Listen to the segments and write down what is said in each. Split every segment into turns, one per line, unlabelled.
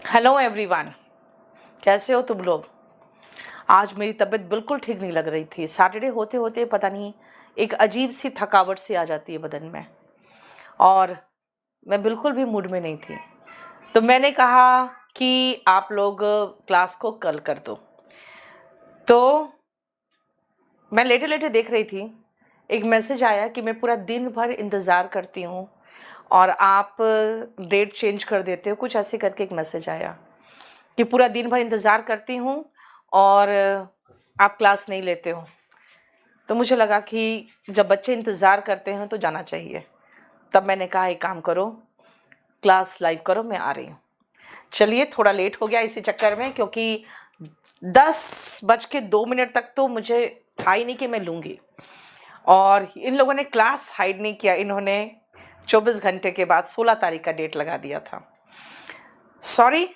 Hello everyone, कैसे हो तुम लोग। आज मेरी तबीयत बिल्कुल ठीक नहीं लग रही थी। सैटरडे होते होते पता नहीं एक अजीब सी थकावट सी आ जाती है बदन में, और मैं बिल्कुल भी मूड में नहीं थी। तो मैंने कहा कि आप लोग क्लास को कल कर दो। तो मैं लेटे लेटे देख रही थी, एक मैसेज आया कि मैं पूरा दिन भर इंतज़ार करती हूँ और आप डेट चेंज कर देते हो, कुछ ऐसे करके एक मैसेज आया कि पूरा दिन भर इंतज़ार करती हूँ और आप क्लास नहीं लेते हो। तो मुझे लगा कि जब बच्चे इंतज़ार करते हैं तो जाना चाहिए। तब मैंने कहा एक काम करो, क्लास लाइव करो, मैं आ रही हूँ। चलिए, थोड़ा लेट हो गया इसी चक्कर में, क्योंकि 10:02 तक तो मुझे था ही नहीं कि मैं लूँगी। और इन लोगों ने क्लास हाइड नहीं किया, इन्होंने 24 घंटे के बाद 16 तारीख का डेट लगा दिया था। सॉरी,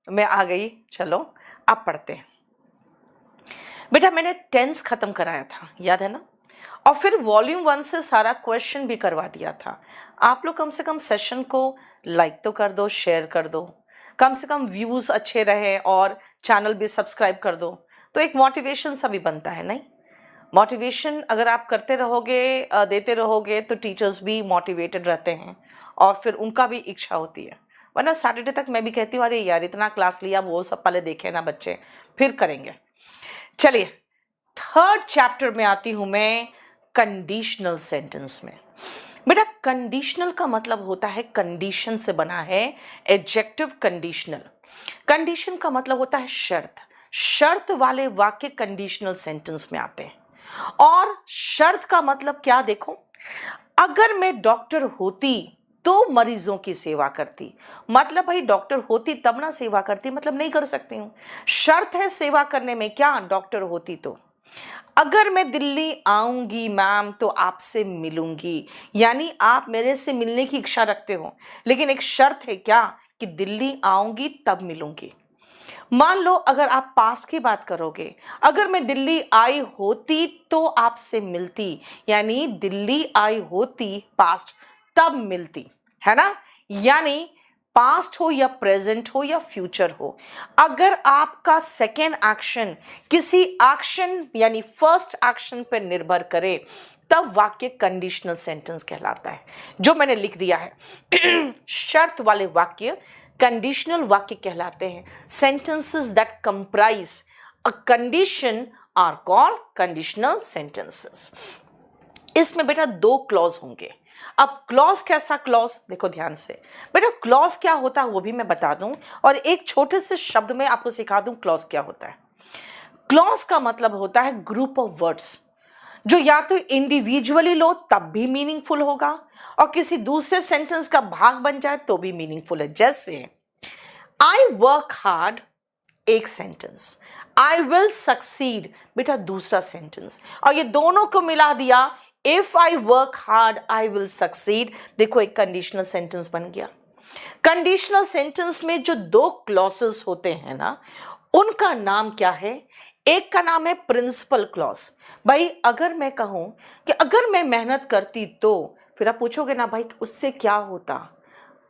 मैं आ गई। चलो अब पढ़ते हैं। बेटा, मैंने टेंस खत्म कराया था, याद है ना। और फिर वॉल्यूम 1 से सारा क्वेश्चन भी करवा दिया था। आप लोग कम से कम सेशन को लाइक तो कर दो, शेयर कर दो, कम से कम व्यूज़ अच्छे रहें और चैनल भी सब्सक्राइब कर दो, तो एक मोटिवेशन सा भी बनता है। नहीं, मोटिवेशन अगर आप करते रहोगे, देते रहोगे, तो टीचर्स भी मोटिवेटेड रहते हैं और फिर उनका भी इच्छा होती है। वरना सैटरडे तक मैं भी कहती हूँ, अरे यार इतना क्लास लिया, वो सब पहले देखे ना बच्चे, फिर करेंगे। चलिए, थर्ड चैप्टर में आती हूं मैं, कंडीशनल सेंटेंस में। बेटा, कंडीशनल का मतलब होता है कंडीशन से बना है, एडजेक्टिव कंडीशनल। कंडीशन का मतलब होता है शर्त। शर्त वाले वाक्य कंडीशनल सेंटेंस में आते हैं। और शर्त का मतलब क्या, देखो, अगर मैं डॉक्टर होती तो मरीजों की सेवा करती। मतलब भाई डॉक्टर होती तब ना सेवा करती, मतलब नहीं कर सकती हूँ। शर्त है सेवा करने में, क्या, डॉक्टर होती तो। अगर मैं दिल्ली आऊंगी मैम तो आपसे मिलूंगी, यानी आप मेरे से मिलने की इच्छा रखते हो, लेकिन एक शर्त है, क्या, कि दिल्ली आऊंगी तब मिलूंगी। मान लो अगर आप पास्ट की बात करोगे, अगर मैं दिल्ली आई होती तो आपसे मिलती, यानी दिल्ली आई होती पास्ट तब मिलती, है ना। यानी पास्ट हो या प्रेजेंट हो या फ्यूचर हो, अगर आपका सेकेंड एक्शन किसी एक्शन यानी फर्स्ट एक्शन पर निर्भर करे, तब वाक्य कंडीशनल सेंटेंस कहलाता है, जो मैंने लिख दिया है। शर्त वाले वाक्य कंडीशनल वाक्य कहलाते हैं। Sentences that comprise a condition are called conditional sentences. इसमें बेटा दो क्लॉज होंगे। अब क्लॉज कैसा, क्लॉज देखो ध्यान से। बेटा, क्लॉज क्या होता है वो भी मैं बता दूं, और एक छोटे से शब्द में आपको सिखा दूं क्लॉज क्या होता है। क्लॉज का मतलब होता है ग्रुप ऑफ वर्ड्स, जो या तो इंडिविजुअली लो तब भी मीनिंगफुल होगा, और किसी दूसरे सेंटेंस का भाग बन जाए तो भी मीनिंगफुल है। जैसे आई वर्क हार्ड एक सेंटेंस, आई विल सक्सीड बेटा दूसरा सेंटेंस, और ये दोनों को मिला दिया, if I work hard I will succeed, देखो एक कंडीशनल सेंटेंस बन गया। कंडीशनल सेंटेंस में जो दो क्लॉसेस होते हैं ना, उनका नाम क्या है। एक का नाम है प्रिंसिपल क्लॉज। भाई अगर मैं कहूं कि अगर मैं मेहनत करती तो, फिर आप पूछोगे ना भाई उससे क्या होता।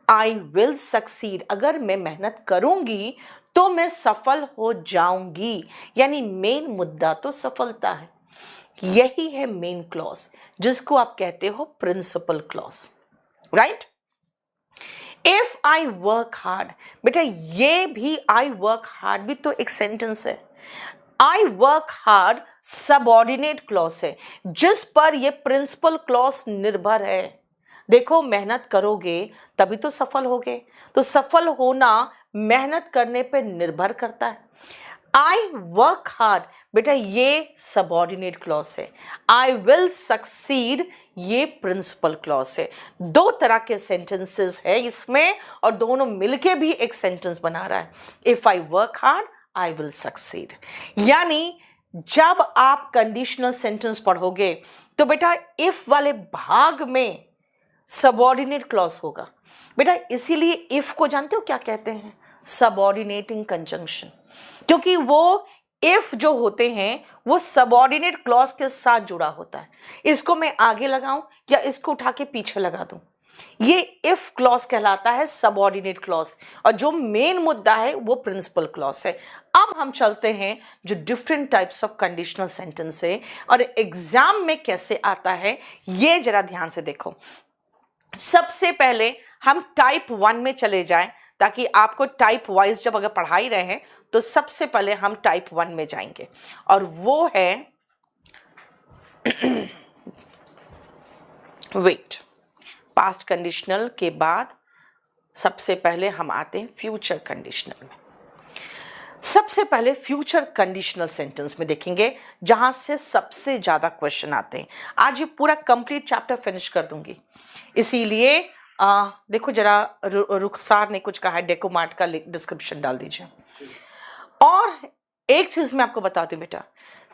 आई विल सक्सीड, अगर मैं मेहनत करूंगी तो मैं सफल हो जाऊंगी, यानी मेन मुद्दा तो सफलता है। यही है मेन क्लॉज, जिसको आप कहते हो principal clause, right. If I work hard, बेटा ये भी आई वर्क हार्ड भी तो एक सेंटेंस है। आई वर्क हार्ड सबऑर्डिनेट क्लॉज है, जिस पर ये प्रिंसिपल क्लॉज निर्भर है। देखो, मेहनत करोगे तभी तो सफल होगे, तो सफल होना मेहनत करने पर निर्भर करता है। आई वर्क हार्ड बेटा ये सबऑर्डिनेट क्लॉज है। आई विल सक्सीड ये प्रिंसिपल क्लॉज है। दो तरह के सेंटेंसेस है इसमें, और दोनों मिलके भी एक सेंटेंस बना रहा है। If I work hard I will succeed. यानी जब आप कंडीशनल सेंटेंस पढ़ोगे तो बेटा इफ वाले भाग में सबऑर्डिनेट क्लॉज होगा। बेटा इसीलिए इफ को जानते हो क्या कहते हैं, सबऑर्डिनेटिंग कंजंक्शन, क्योंकि वो इफ जो होते हैं वो सबऑर्डिनेट क्लॉज के साथ जुड़ा होता है। इसको मैं आगे लगाऊं या इसको उठा के पीछे लगा दूं, ये इफ क्लॉज कहलाता है, सबऑर्डिनेट क्लॉज, और जो मेन मुद्दा है वो प्रिंसिपल क्लॉज है। अब हम चलते हैं जो different types of conditional sentence है और एग्जाम में कैसे आता है, ये जरा ध्यान से देखो। सबसे पहले हम टाइप 1 में चले जाएं, ताकि आपको टाइप वाइज जब अगर पढ़ा ही रहे हैं तो सबसे पहले हम टाइप 1 में जाएंगे, और वो है वेट। पास्ट कंडीशनल के बाद सबसे पहले हम आते हैं फ्यूचर कंडीशनल में। सबसे पहले फ्यूचर कंडीशनल सेंटेंस में देखेंगे, जहां से सबसे ज्यादा क्वेश्चन आते हैं। आज ये पूरा कंप्लीट चैप्टर फिनिश कर दूंगी, इसीलिए देखो जरा रुखसार ने कुछ कहा है, डेकोमार्ट का डिस्क्रिप्शन डाल दीजिए। और एक चीज मैं आपको बताती हूँ बेटा,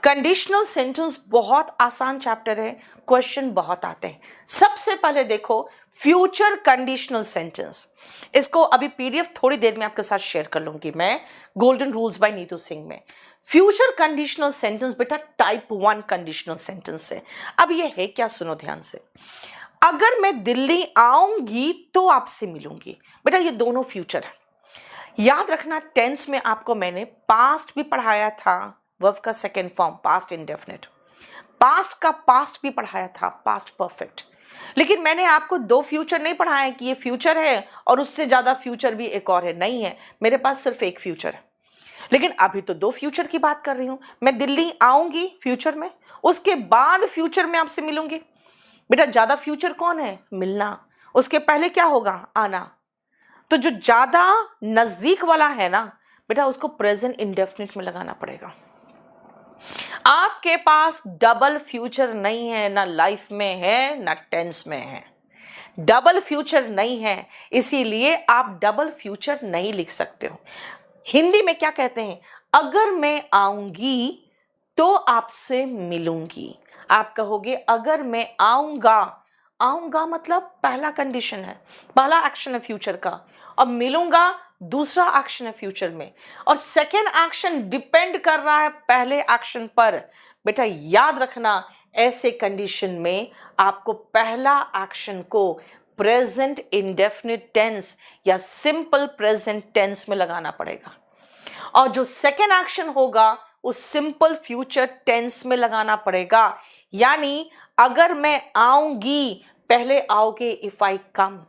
कंडीशनल सेंटेंस बहुत आसान चैप्टर है, क्वेश्चन बहुत आते हैं। सबसे पहले देखो फ्यूचर कंडीशनल सेंटेंस, इसको अभी पीडीएफ थोड़ी देर में आपके साथ शेयर कर लूंगी मैं, golden rules by Neetu Singh में। फ्यूचर कंडीशनल सेंटेंस बेटा टाइप 1 कंडीशनल सेंटेंस है। अब ये है क्या, सुनो ध्यान से। अगर मैं दिल्ली आऊंगी तो आपसे मिलूंगी, बेटा ये दोनों फ्यूचर है। याद रखना, टेंस में आपको मैंने पास्ट भी पढ़ाया था, वर्ब का second form past indefinite, past का पास्ट भी पढ़ाया था, पास्ट परफेक्ट। लेकिन मैंने आपको दो फ्यूचर नहीं पढ़ाया कि ये फ्यूचर है और उससे ज्यादा फ्यूचर भी एक और है, नहीं है, मेरे पास सिर्फ एक फ्यूचर है। लेकिन अभी तो दो फ्यूचर की बात कर रही हूं। मैं दिल्ली आऊंगी फ्यूचर में, उसके बाद फ्यूचर में आपसे मिलूंगी। बेटा ज्यादा फ्यूचर कौन है, मिलना, उसके पहले क्या होगा, आना। तो जो ज्यादा नजदीक वाला है ना बेटा, उसको प्रेजेंट इंडेफिनिट में लगाना पड़ेगा। आपके पास डबल फ्यूचर नहीं है, ना लाइफ में है ना टेंस में है, डबल फ्यूचर नहीं है, इसीलिए आप डबल फ्यूचर नहीं लिख सकते हो। हिंदी में क्या कहते हैं, अगर मैं आऊंगी तो आपसे मिलूंगी। आप कहोगे अगर मैं आऊंगा, आऊंगा मतलब पहला कंडीशन है, पहला एक्शन है फ्यूचर का, और मिलूंगा दूसरा एक्शन है फ्यूचर में, और सेकेंड एक्शन डिपेंड कर रहा है पहले एक्शन पर। बेटा याद रखना, ऐसे कंडीशन में आपको पहला एक्शन को प्रेजेंट इंडेफिनिट टेंस या सिंपल प्रेजेंट टेंस में लगाना पड़ेगा, और जो सेकेंड एक्शन होगा उस सिंपल फ्यूचर टेंस में लगाना पड़ेगा। यानी अगर मैं आऊंगी, पहले आओगे इफ आई कम,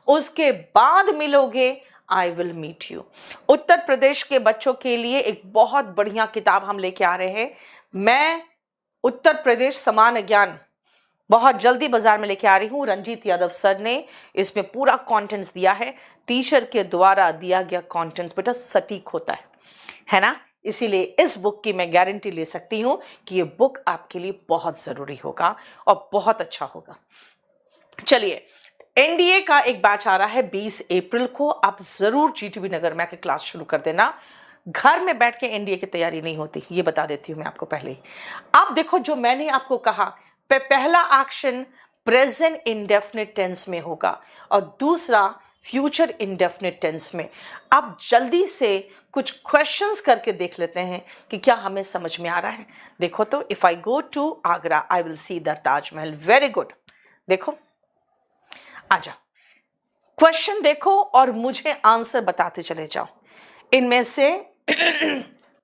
उसके बाद मिलोगे I will meet you. Uttar Pradesh के बच्चों के लिए एक बहुत बढ़िया किताब हम लेके आ रहे हैं। मैं उत्तर प्रदेश समान ज्ञान बहुत जल्दी बाजार में लेके आ रही हूँ। रंजीत यादव सर ने इसमें पूरा कंटेंट्स दिया है। टीचर के द्वारा दिया गया कंटेंट्स बेटा सटीक होता है ना, इसीलिए इस बुक की मैं गारंटी ले सकती हूँ कि ये बुक आपके लिए बहुत जरूरी होगा और बहुत अच्छा होगा। चलिए, एनडीए का एक बैच आ रहा है 20 अप्रैल को, आप जरूर जीटीबी नगर में आके क्लास शुरू कर देना। घर में बैठ के एनडीए की तैयारी नहीं होती, ये बता देती हूं मैं आपको पहले ही। अब देखो जो मैंने आपको कहा, पहला एक्शन प्रेजेंट इंडेफिनिट टेंस में होगा और दूसरा फ्यूचर इंडेफिनिट टेंस में। अब जल्दी से कुछ क्वेश्चंस करके देख लेते हैं कि क्या हमें समझ में आ रहा है। देखो तो, if I go to Agra I will see the Taj Mahal. Very good, देखो आजा, क्वेश्चन देखो और मुझे आंसर बताते चले जाओ। इनमें से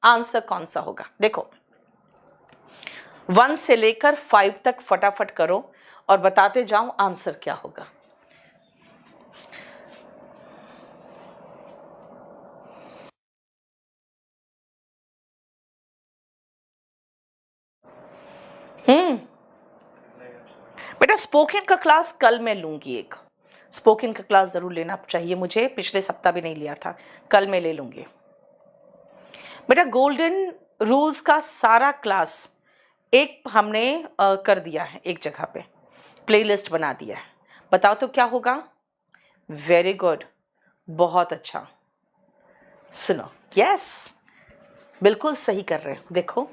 आंसर कौन सा होगा, देखो 1 से लेकर 5 तक फटाफट करो और बताते जाओ आंसर क्या होगा। बेटा स्पोकन का क्लास कल मैं लूंगी, एक स्पोकन का क्लास जरूर लेना चाहिए मुझे, पिछले सप्ताह भी नहीं लिया था, कल मैं ले लूंगी। बेटा गोल्डन रूल्स का सारा क्लास एक हमने कर दिया है, एक जगह पे प्लेलिस्ट बना दिया है। बताओ तो क्या होगा। वेरी गुड, बहुत अच्छा, सुनो, यस बिल्कुल सही कर रहे हो। देखो,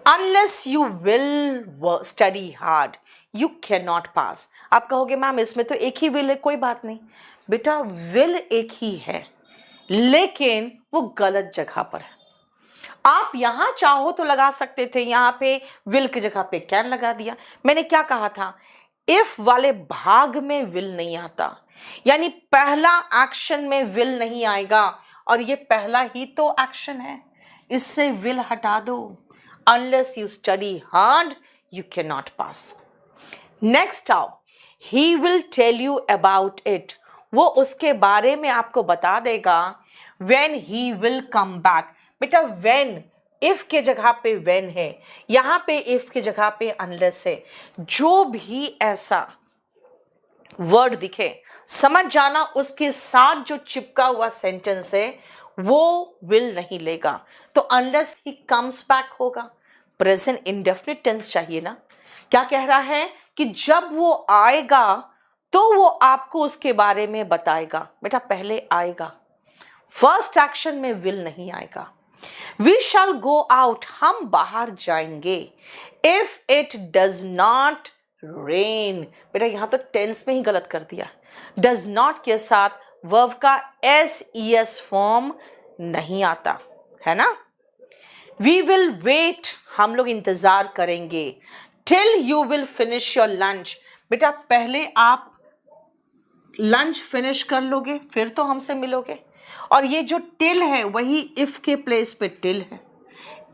unless you will study hard you can not पास। आप कहोगे मैम इसमें तो एक ही विल है, कोई बात नहीं बेटा, विल एक ही है लेकिन वो गलत जगह पर है। आप यहां चाहो तो लगा सकते थे, यहां पे विल की जगह पे कैन लगा दिया। मैंने क्या कहा था, इफ वाले भाग में विल नहीं आता, यानी पहला एक्शन में विल नहीं आएगा, और ये पहला ही तो एक्शन है, इससे विल हटा दो. Unless you study hard you can not pass. Next आओ, he will tell you about it. वो उसके बारे में आपको बता देगा. When he will come back. बेटा व्हेन, इफ के जगह पे व्हेन है, यहां पे इफ के जगह पे अनलेस है. जो भी ऐसा वर्ड दिखे समझ जाना उसके साथ जो चिपका हुआ सेंटेंस है वो विल नहीं लेगा. तो अनलेस ही कम्स बैक होगा. प्रेजेंट इंडेफिनिट टेंस चाहिए ना. क्या कह रहा है कि जब वो आएगा तो वो आपको उसके बारे में बताएगा. बेटा पहले आएगा, फर्स्ट एक्शन में विल नहीं आएगा. वी शैल गो आउट, हम बाहर जाएंगे. If it does not rain. बेटा यहां तो टेंस में ही गलत कर दिया. डज नॉट के साथ वर्ब का एस फॉर्म नहीं आता है ना. वी विल वेट, हम लोग इंतजार करेंगे. Till you will finish your lunch. बेटा पहले आप लंच फिनिश कर लोगे फिर तो हमसे मिलोगे. और ये जो टिल है वही इफ के प्लेस पे टिल है.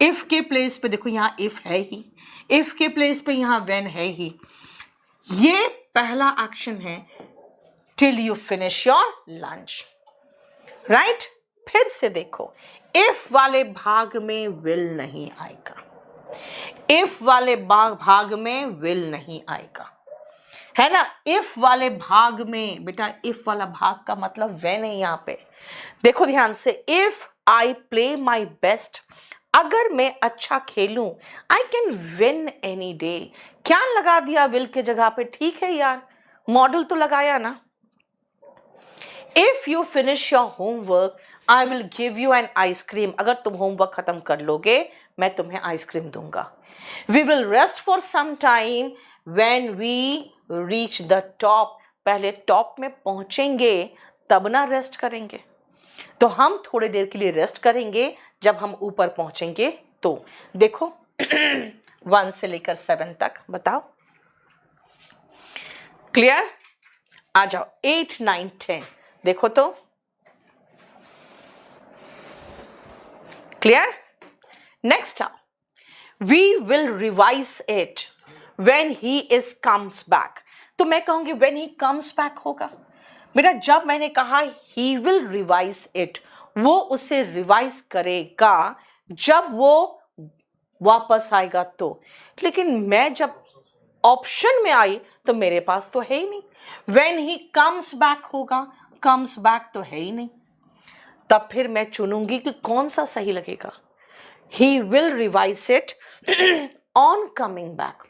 इफ के प्लेस पे देखो यहाँ इफ है ही, इफ के प्लेस पे यहाँ व्हेन है ही. ये पहला एक्शन है, till you finish your lunch. Right. फिर से देखो, इफ वाले भाग में विल नहीं आएगा. इफ वाले भाग में विल नहीं आएगा, है ना. इफ वाले भाग में, बेटा इफ वाला भाग का मतलब व्हेन है यहाँ पे. देखो ध्यान से, if I play my best, अगर मैं अच्छा खेलूं, I can win any day. क्या लगा दिया विल के जगह पे. ठीक है यार, मॉडल तो लगाया ना. If you finish your homework I will give you an ice cream. अगर तुम होमवर्क खत्म कर लोगे मैं तुम्हें आइसक्रीम दूंगा. We will rest for some time when we reach the top. पहले टॉप में पहुंचेंगे तब ना रेस्ट करेंगे. तो हम थोड़ी देर के लिए रेस्ट करेंगे जब हम ऊपर पहुंचेंगे. तो देखो 1 से लेकर 7 तक बताओ. क्लियर. आ जाओ 8, 9, 10 देखो तो. क्लियर. नेक्स्ट आओ, we will revise it when he is comes back. तो मैं कहूंगी व्हेन ही कम्स बैक होगा. बेटा जब मैंने कहा ही विल रिवाइज इट, वो उसे रिवाइज करेगा जब वो वापस आएगा तो. लेकिन मैं जब ऑप्शन में आई तो मेरे पास तो है ही नहीं. व्हेन ही कम्स बैक होगा, कम्स बैक तो है ही नहीं. तब फिर मैं चुनूंगी कि कौन सा सही लगेगा. He will revise it on coming back.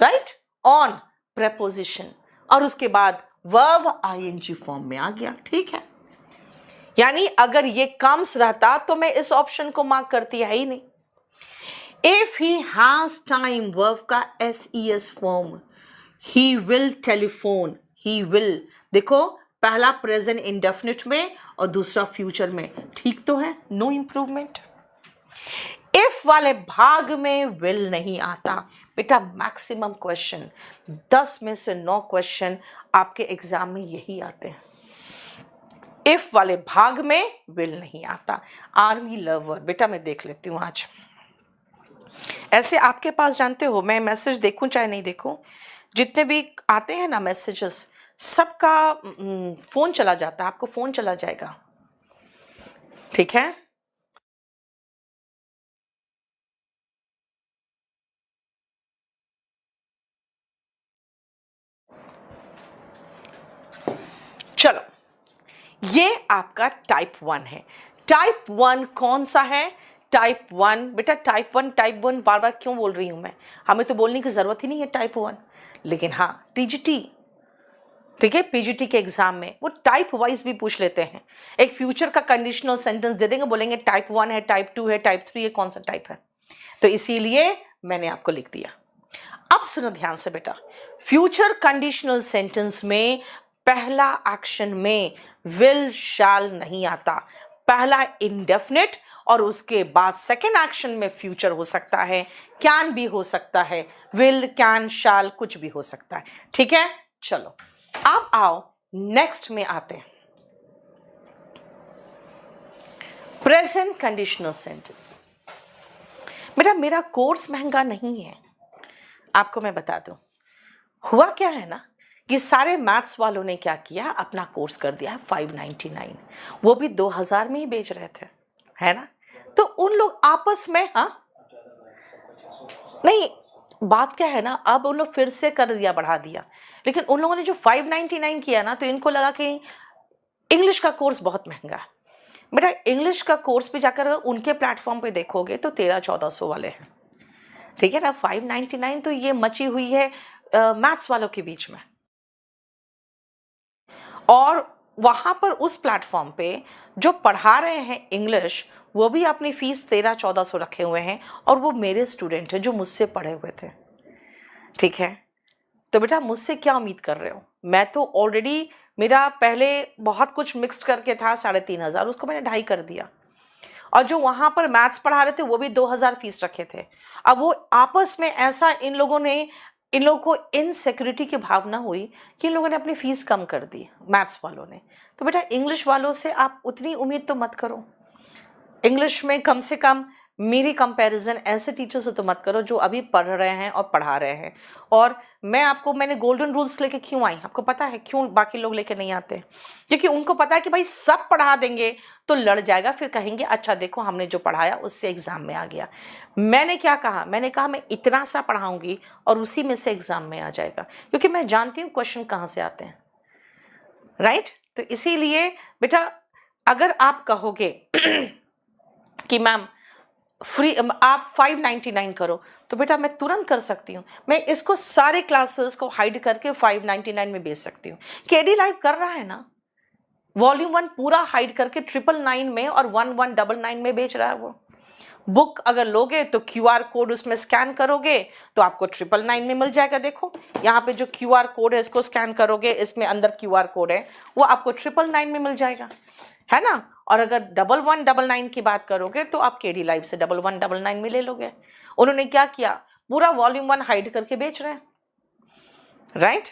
Right. On preposition और उसके बाद वर्ब आईएनजी फॉर्म में आ गया. ठीक है. यानी अगर ये कम्स रहता तो मैं इस ऑप्शन को मार्क करती है ही नहीं. If he has time, verb का s form. He will telephone. He will देखो पहला प्रेजेंट इंडेफिनिट में और दूसरा फ्यूचर में. ठीक तो है, नो इंप्रूवमेंट. इफ वाले भाग में विल नहीं आता. बेटा मैक्सिमम क्वेश्चन 10 में से 9 क्वेश्चन आपके एग्जाम में यही आते हैं. इफ वाले भाग में विल नहीं आता. आर्मी लवर, बेटा मैं देख लेती हूँ आज. ऐसे आपके पास जानते हो मैं मैसेज देखूं चाहे नहीं देखूं, जितने भी आते हैं ना मैसेजेस, सबका फोन चला जाता है. आपको फोन चला जाएगा. ठीक है. चलो, ये आपका टाइप 1 है. टाइप 1 कौन सा है. टाइप 1 बेटा टाइप 1 बार बार क्यों बोल रही हूं मैं, हमें तो बोलने की जरूरत ही नहीं है टाइप 1. लेकिन हाँ टीजीटी, ठीक है, पीजीटी के एग्जाम में वो टाइप वाइज भी पूछ लेते हैं. एक फ्यूचर का कंडीशनल सेंटेंस दे देंगे, बोलेंगे टाइप 1 है, टाइप 2 है, टाइप 3 है, कौन सा टाइप है. तो इसीलिए मैंने आपको लिख दिया. अब सुनो ध्यान से बेटा, फ्यूचर कंडीशनल सेंटेंस में पहला एक्शन में विल शैल नहीं आता. पहला इंडेफिनिट और उसके बाद सेकेंड एक्शन में फ्यूचर हो सकता है, कैन भी हो सकता है, विल, कैन, शैल, कुछ भी हो सकता है। ठीक है, चलो अब आओ नेक्स्ट में आते हैं। Present conditional sentence. बेटा मेरा कोर्स महंगा नहीं है, आपको मैं बता दूं। हुआ क्या है ना, ये सारे मैथ्स वालों ने क्या किया, अपना कोर्स कर दिया है 599, वो भी 2000 में ही बेच रहे थे, है ना। तो उन लोग आपस में, हाँ नहीं, बात क्या है ना, अब उन लोग फिर से कर दिया, बढ़ा दिया। लेकिन उन लोगों ने जो 599 किया ना, तो इनको लगा कि इंग्लिश का कोर्स बहुत महंगा है। बेटा इंग्लिश का कोर्स पे जाकर उनके प्लेटफॉर्म पे देखोगे तो 1300-1400 वाले हैं, ठीक है ना। 599 तो ये मची हुई है मैथ्स वालों के बीच में। और वहां पर उस प्लेटफॉर्म पे जो पढ़ा रहे हैं इंग्लिश, वो भी अपनी फीस 1300-1400 रखे हुए हैं, और वो मेरे स्टूडेंट हैं जो मुझसे पढ़े हुए थे, ठीक है। तो बेटा मुझसे क्या उम्मीद कर रहे हो, मैं तो ऑलरेडी, मेरा पहले बहुत कुछ मिक्स्ड करके था 3500, उसको मैंने 2.5 कर दिया। और जो वहां पर मैथ्स पढ़ा रहे थे वो भी 2000 फीस रखे थे। अब वो आपस में ऐसा, इन लोगों को इनसिक्योरिटी की भावना हुई कि इन लोगों ने अपनी फीस कम कर दी, मैथ्स वालों ने। तो बेटा इंग्लिश वालों से आप उतनी उम्मीद तो मत करो। इंग्लिश में कम से कम मेरी कंपैरिजन ऐसे टीचर से तो मत करो जो अभी पढ़ रहे हैं और पढ़ा रहे हैं। और मैंने गोल्डन रूल्स लेके क्यों आई, आपको पता है क्यों बाकी लोग लेके नहीं आते? क्योंकि उनको पता है कि भाई सब पढ़ा देंगे तो लड़ जाएगा, फिर कहेंगे अच्छा देखो हमने जो पढ़ाया उससे एग्जाम में आ गया। मैंने क्या कहा, मैंने कहा मैं इतना सा पढ़ाऊंगी और उसी में से एग्जाम में आ जाएगा, क्योंकि मैं जानती हूँ क्वेश्चन कहाँ से आते हैं, राइट। तो इसीलिए बेटा अगर आप कहोगे कि मैम फ्री आप 599 करो, तो बेटा मैं तुरंत कर सकती हूँ। मैं इसको सारे क्लासेस को हाइड करके 599 में बेच सकती हूँ। केडी लाइव कर रहा है ना, वॉल्यूम 1 पूरा हाइड करके 999 में और 1199 में बेच रहा है वो। बुक अगर लोगे तो QR कोड उसमें स्कैन करोगे तो आपको 999 में मिल जाएगा। देखो यहाँ पे जो QR कोड है इसको स्कैन करोगे, इसमें अंदर QR कोड है, वो आपको 999 में मिल जाएगा, है ना। और अगर 1199 की बात करोगे तो आप केडी लाइव से 1199 में ले लोगे। उन्होंने क्या किया, पूरा वॉल्यूम 1 हाइड करके बेच रहे हैं, राइट।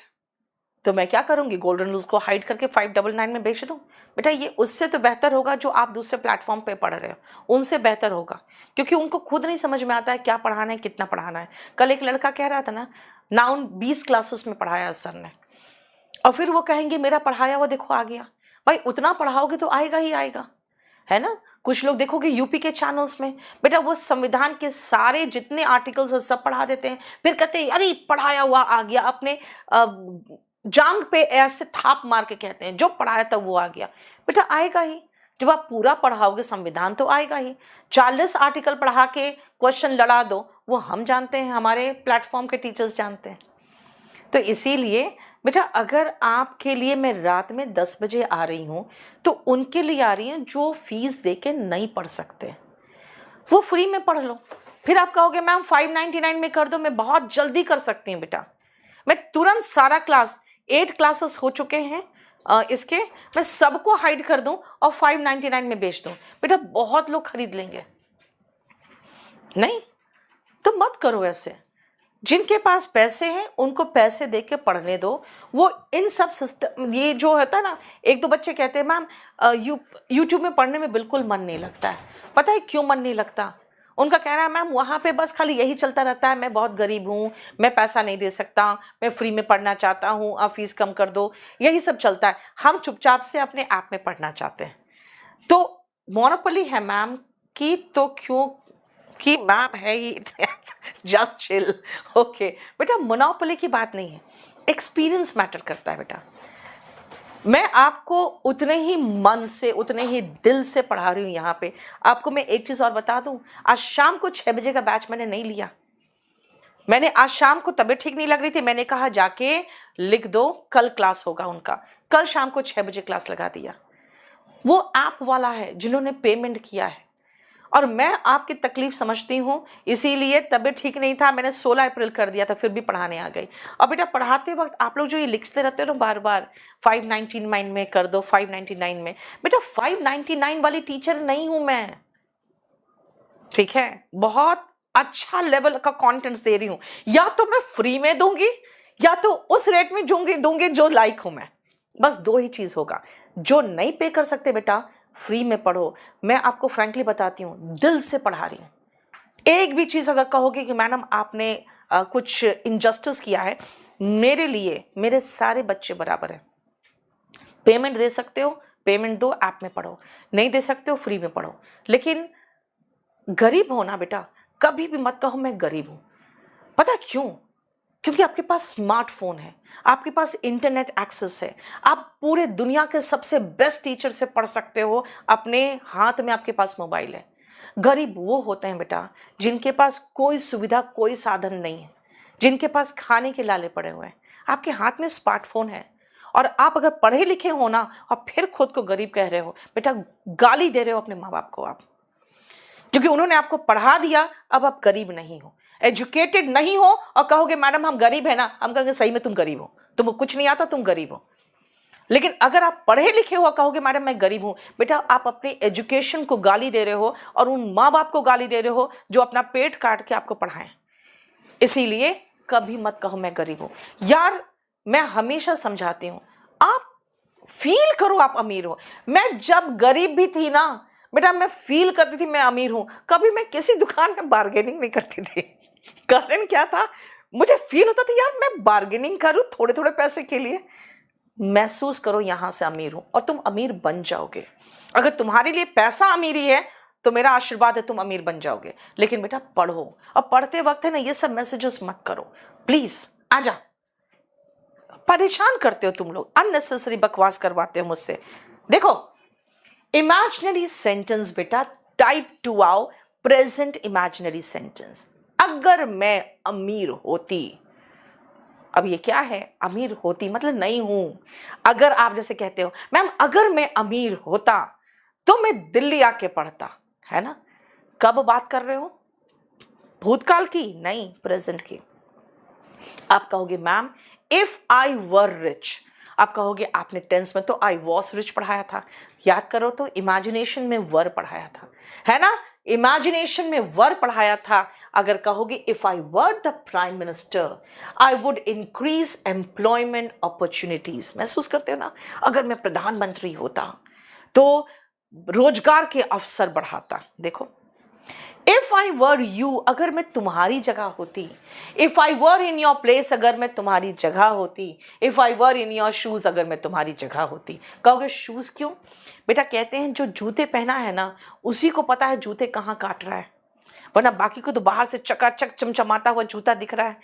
तो मैं क्या करूंगी, गोल्डन रूल्स को हाइड करके 599 में बेच दूं। बेटा ये उससे तो बेहतर होगा जो आप दूसरे प्लेटफॉर्म पे पढ़ रहे हो, उनसे बेहतर होगा, क्योंकि उनको खुद नहीं समझ में आता है क्या पढ़ाना है, कितना पढ़ाना है। कल एक लड़का कह रहा था ना, नाउन 20 क्लासेस में पढ़ाया सर ने, और फिर वो कहेंगे मेरा पढ़ाया हुआ देखो आ गया। भाई उतना पढ़ाओगे तो आएगा ही आएगा, है ना। कुछ लोग देखोगे यूपी के चैनल्स में, बेटा वो संविधान के सारे जितने आर्टिकल्स है सब पढ़ा देते हैं, फिर कहते हैं अरे पढ़ाया हुआ आ गया, अपने जांग पे ऐसे थाप मार के कहते हैं जो पढ़ाया था वो आ गया। बेटा आएगा ही, जब आप पूरा पढ़ाओगे संविधान तो आएगा ही। 40 आर्टिकल पढ़ा के क्वेश्चन लड़ा दो, वो हम जानते हैं, हमारे प्लेटफॉर्म के टीचर्स जानते हैं। तो इसीलिए बेटा अगर आपके लिए मैं रात में 10 बजे आ रही हूँ तो उनके लिए आ रही हूँ जो फीस दे के नहीं पढ़ सकते, वो फ्री में पढ़ लो। फिर आप कहोगे मैम 599 में कर दो, मैं बहुत जल्दी कर सकती हूँ बेटा, मैं तुरंत सारा क्लास 8 क्लासेस हो चुके हैं इसके, मैं सबको हाइड कर दूं और 599 में बेच दूं। बेटा बहुत लोग खरीद लेंगे, नहीं तो मत करो ऐसे। जिनके पास पैसे हैं उनको पैसे दे के पढ़ने दो। वो इन सब सिस्टम, ये जो होता है ना, एक दो बच्चे कहते हैं मैम यूट्यूब में पढ़ने में बिल्कुल मन नहीं लगता है। पता है क्यों मन नहीं लगता? उनका कहना है मैम वहाँ पे बस खाली यही चलता रहता है, मैं बहुत गरीब हूँ, मैं पैसा नहीं दे सकता, मैं फ्री में पढ़ना चाहता हूँ, आप फीस कम कर दो, यही सब चलता है। हम चुपचाप से अपने ऐप में पढ़ना चाहते हैं। तो मोनोपोली है मैम की, तो क्यों कि मैम है ही जस्ट चिल, ओके बेटा। मोनोपोली की बात नहीं है, एक्सपीरियंस मैटर करता है बेटा। मैं आपको उतने ही मन से, उतने ही दिल से पढ़ा रही हूँ यहाँ पे। आपको मैं एक चीज़ और बता दूँ, आज शाम को 6 बजे का बैच मैंने नहीं लिया। मैंने आज शाम को तबीयत ठीक नहीं लग रही थी, मैंने कहा जाके लिख दो कल क्लास होगा उनका। कल शाम को 6 बजे क्लास लगा दिया। वो ऐप वाला है जिन्होंने पेमेंट किया है, और मैं आपकी तकलीफ समझती हूँ, इसीलिए तबीयत ठीक नहीं था, मैंने 16 अप्रैल कर दिया था, फिर भी पढ़ाने आ गई। और बेटा पढ़ाते वक्त आप लोग जो ये लिखते रहते हो ना बार बार 599 में कर दो, 599 में, बेटा 599 वाली टीचर नहीं हूँ मैं। ठीक है, बहुत अच्छा लेवल का कंटेंट्स दे रही हूं, या तो मैं फ्री में दूंगी या तो उस रेट में दूंगी जो लाइक हूं मैं। बस दो ही चीज होगा। जो नहीं पे कर सकते बेटा, फ्री में पढ़ो। मैं आपको फ्रैंकली बताती हूं, दिल से पढ़ा रही हूं। एक भी चीज अगर कहोगे कि मैडम आपने कुछ इनजस्टिस किया है, मेरे लिए मेरे सारे बच्चे बराबर हैं। पेमेंट दे सकते हो, पेमेंट दो, ऐप में पढ़ो। नहीं दे सकते हो, फ्री में पढ़ो। लेकिन गरीब हो ना बेटा, कभी भी मत कहो मैं गरीब हूं। पता क्यों? क्योंकि आपके पास स्मार्टफोन है, आपके पास इंटरनेट एक्सेस है, आप पूरे दुनिया के सबसे बेस्ट टीचर से पढ़ सकते हो, अपने हाथ में आपके पास मोबाइल है। गरीब वो होते हैं बेटा जिनके पास कोई सुविधा, कोई साधन नहीं है, जिनके पास खाने के लाले पड़े हुए हैं। आपके हाथ में स्मार्टफोन है, और आप अगर पढ़े लिखे हो ना और फिर खुद को गरीब कह रहे हो, बेटा गाली दे रहे हो अपने माँ बाप को आप, क्योंकि उन्होंने आपको पढ़ा दिया। अब आप गरीब नहीं हो, एजुकेटेड नहीं हो, और कहोगे मैडम हम गरीब है ना, हम कहेंगे सही में तुम गरीब हो, तुमको कुछ नहीं आता, तुम गरीब हो। लेकिन अगर आप पढ़े लिखे हुआ कहोगे मैडम मैं गरीब हूं, बेटा आप अपने एजुकेशन को गाली दे रहे हो और उन माँ बाप को गाली दे रहे हो जो अपना पेट काट के आपको पढ़ाएं। इसीलिए कभी मत कहो मैं गरीब हूं। यार मैं हमेशा समझाती हूं, आप फील करो आप अमीर हो। मैं जब गरीब भी थी ना बेटा, मैं फील करती थी मैं अमीर हूं। कभी मैं किसी दुकान में बार्गेनिंग नहीं करती थी। कारण क्या था? मुझे फील होता था यार मैं बार्गेनिंग करूं थोड़े थोड़े पैसे के लिए। महसूस करो यहां से अमीर हूं, और तुम अमीर बन जाओगे। अगर तुम्हारे लिए पैसा अमीरी है तो मेरा आशीर्वाद है, तुम अमीर बन जाओगे। लेकिन बेटा पढ़ो, और पढ़ते वक्त है ना ये सब मैसेजेस मत करो प्लीज। आजा, परेशान करते हो तुम लोग, अननेसेसरी बकवास करवाते हो मुझसे। देखो इमेजिनरी सेंटेंस बेटा, टाइप 2 आओ, प्रेजेंट इमेजिनरी सेंटेंस। अगर मैं अमीर होती, अब ये क्या है? अमीर होती मतलब नहीं हूं। अगर आप जैसे कहते हो मैम अगर मैं अमीर होता तो मैं दिल्ली आके पढ़ता, है ना? कब बात कर रहे हो? भूतकाल की नहीं, प्रेजेंट की। आप कहोगे ma'am if I were rich. आप कहोगे आपने टेंस में तो आई वॉज रिच पढ़ाया था, याद करो तो इमेजिनेशन में वर पढ़ाया था, है ना? इमेजिनेशन में वर पढ़ाया था। अगर कहोगे if I were the prime minister I would increase employment opportunities. महसूस करते हो ना? अगर मैं प्रधानमंत्री होता तो रोजगार के अवसर बढ़ाता। देखो इफ आई वर यू, अगर मैं तुम्हारी जगह होती, if I were in your place, अगर मैं तुम्हारी जगह होती, if I were in your shoes, अगर मैं तुम्हारी जगह होती। कहोगे शूज क्यों? बेटा कहते हैं जो जूते पहना है ना उसी को पता है जूते कहाँ काट रहा है, वरना बाकी को तो बाहर से चकाचक चमचमाता हुआ जूता दिख रहा है।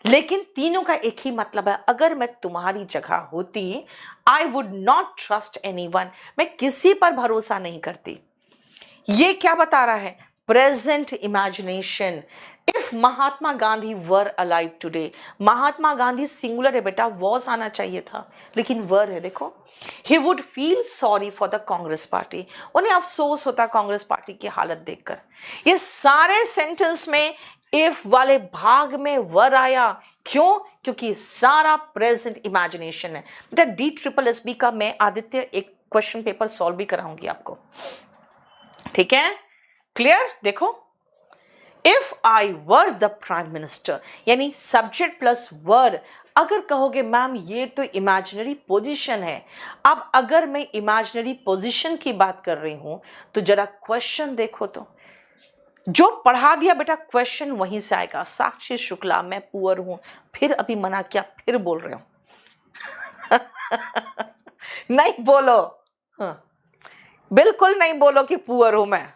लेकिन तीनों का एक ही मतलब है, अगर मैं तुम्हारी जगह होती I would not trust anyone, मैं किसी पर भरोसा नहीं करती। ये क्या बता रहा है? Present imagination. If Mahatma Gandhi were alive today, Mahatma Gandhi singular है बेटा, वॉज आना चाहिए था, लेकिन वर है। देखो he would feel sorry for the Congress party, उन्हें अफसोस होता कांग्रेस पार्टी की हालत देखकर। ये सारे सेंटेंस में इफ वाले भाग में वर आया, क्यों? क्योंकि सारा प्रेजेंट इमेजिनेशन है बेटा। DSSB का मैं आदित्य एक क्वेश्चन पेपर सॉल्व भी कराऊंगी आपको, ठीक है? क्लियर? देखो if I were the prime minister, यानी सब्जेक्ट प्लस वर। अगर कहोगे मैम ये तो इमेजिनरी पोजीशन है, अब अगर मैं इमेजिनरी पोजीशन की बात कर रही हूं तो जरा क्वेश्चन देखो तो, जो पढ़ा दिया बेटा क्वेश्चन वहीं से आएगा। साक्षी शुक्ला मैं पुअर हूं, फिर अभी मना किया, फिर बोल रहे हो। नहीं बोलो, हाँ बिल्कुल नहीं बोलो कि पुअर हूं मैं।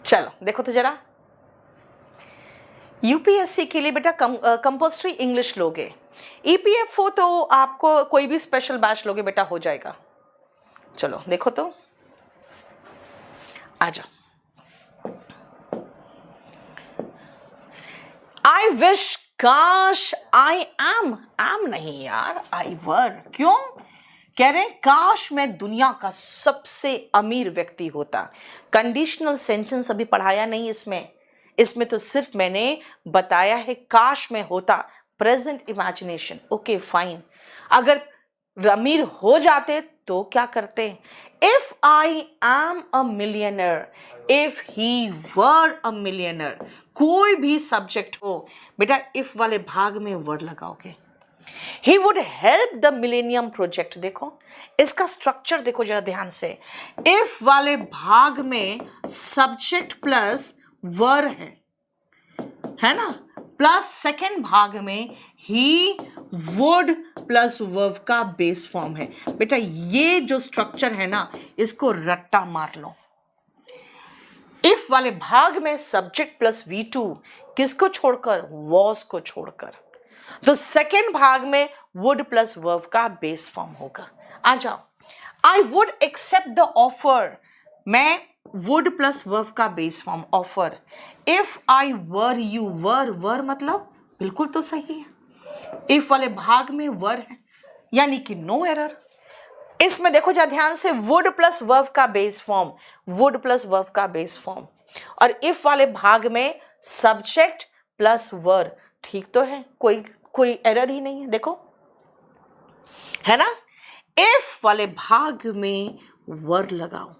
चलो देखो तो जरा, यूपीएससी के लिए बेटा कंपल्सरी इंग्लिश लोगे। ईपीएफओ तो आपको कोई भी स्पेशल बैच लोगे बेटा हो जाएगा। चलो देखो तो, आजा। आई विश, काश, आई एम नहीं यार, आई वर। क्यों कह रहे? काश मैं दुनिया का सबसे अमीर व्यक्ति होता। कंडीशनल सेंटेंस अभी पढ़ाया नहीं इसमें तो सिर्फ मैंने बताया है काश में होता, प्रेजेंट इमेजिनेशन। Okay fine. अगर अमीर हो जाते तो क्या करते? If I am a millionaire, if he were a millionaire, कोई भी सब्जेक्ट हो बेटा, इफ वाले भाग में वर्ड लगाओगे। He would help the millennium project. देखो इसका स्ट्रक्चर देखो जरा ध्यान से। इफ वाले भाग में सब्जेक्ट प्लस वर है ना, प्लस सेकेंड भाग में ही वुड प्लस वर्ब का बेस फॉर्म है। बेटा ये जो स्ट्रक्चर है ना, इसको रट्टा मार लो। इफ वाले भाग में सब्जेक्ट प्लस V2 किसको छोड़कर? वॉज को छोड़कर। तो सेकेंड भाग में वुड प्लस वर्ब का बेस फॉर्म होगा। आ जाओ, I would accept the offer, मैं वुड प्लस वर्ब का base form offer. If I were you, were मतलब बिल्कुल तो सही है, इफ वाले भाग में वर है यानी कि नो एरर। इसमें देखो जा ध्यान से, वुड प्लस वर्ब का base form, would plus verb का बेस फॉर्म, और इफ वाले भाग में सब्जेक्ट प्लस वर। ठीक तो है, कोई एरर ही नहीं है, देखो है ना। इफ वाले भाग में वर लगाओ।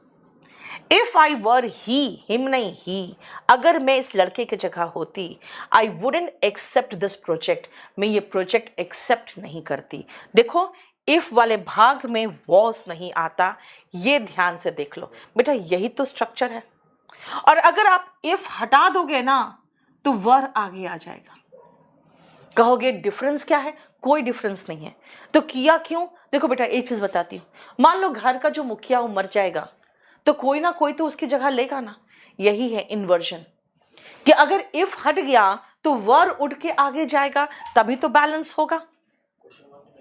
If I were he, him नहीं ही, अगर मैं इस लड़के की जगह होती, I wouldn't accept this project, मैं ये प्रोजेक्ट एक्सेप्ट नहीं करती। देखो इफ वाले भाग में वॉज नहीं आता, ये ध्यान से देख लो बेटा, यही तो स्ट्रक्चर है। और अगर आप इफ हटा दोगे ना तो वर आगे आ जाएगा। कहोगे डिफरेंस क्या है? कोई डिफरेंस नहीं है। तो किया क्यों? देखो बेटा एक चीज बताती हूँ, मान लो घर का जो मुखिया वो मर जाएगा तो कोई ना कोई तो उसकी जगह लेगा ना। यही है इन्वर्जन, कि अगर इफ हट गया तो वर उठ के आगे जाएगा, तभी तो बैलेंस होगा।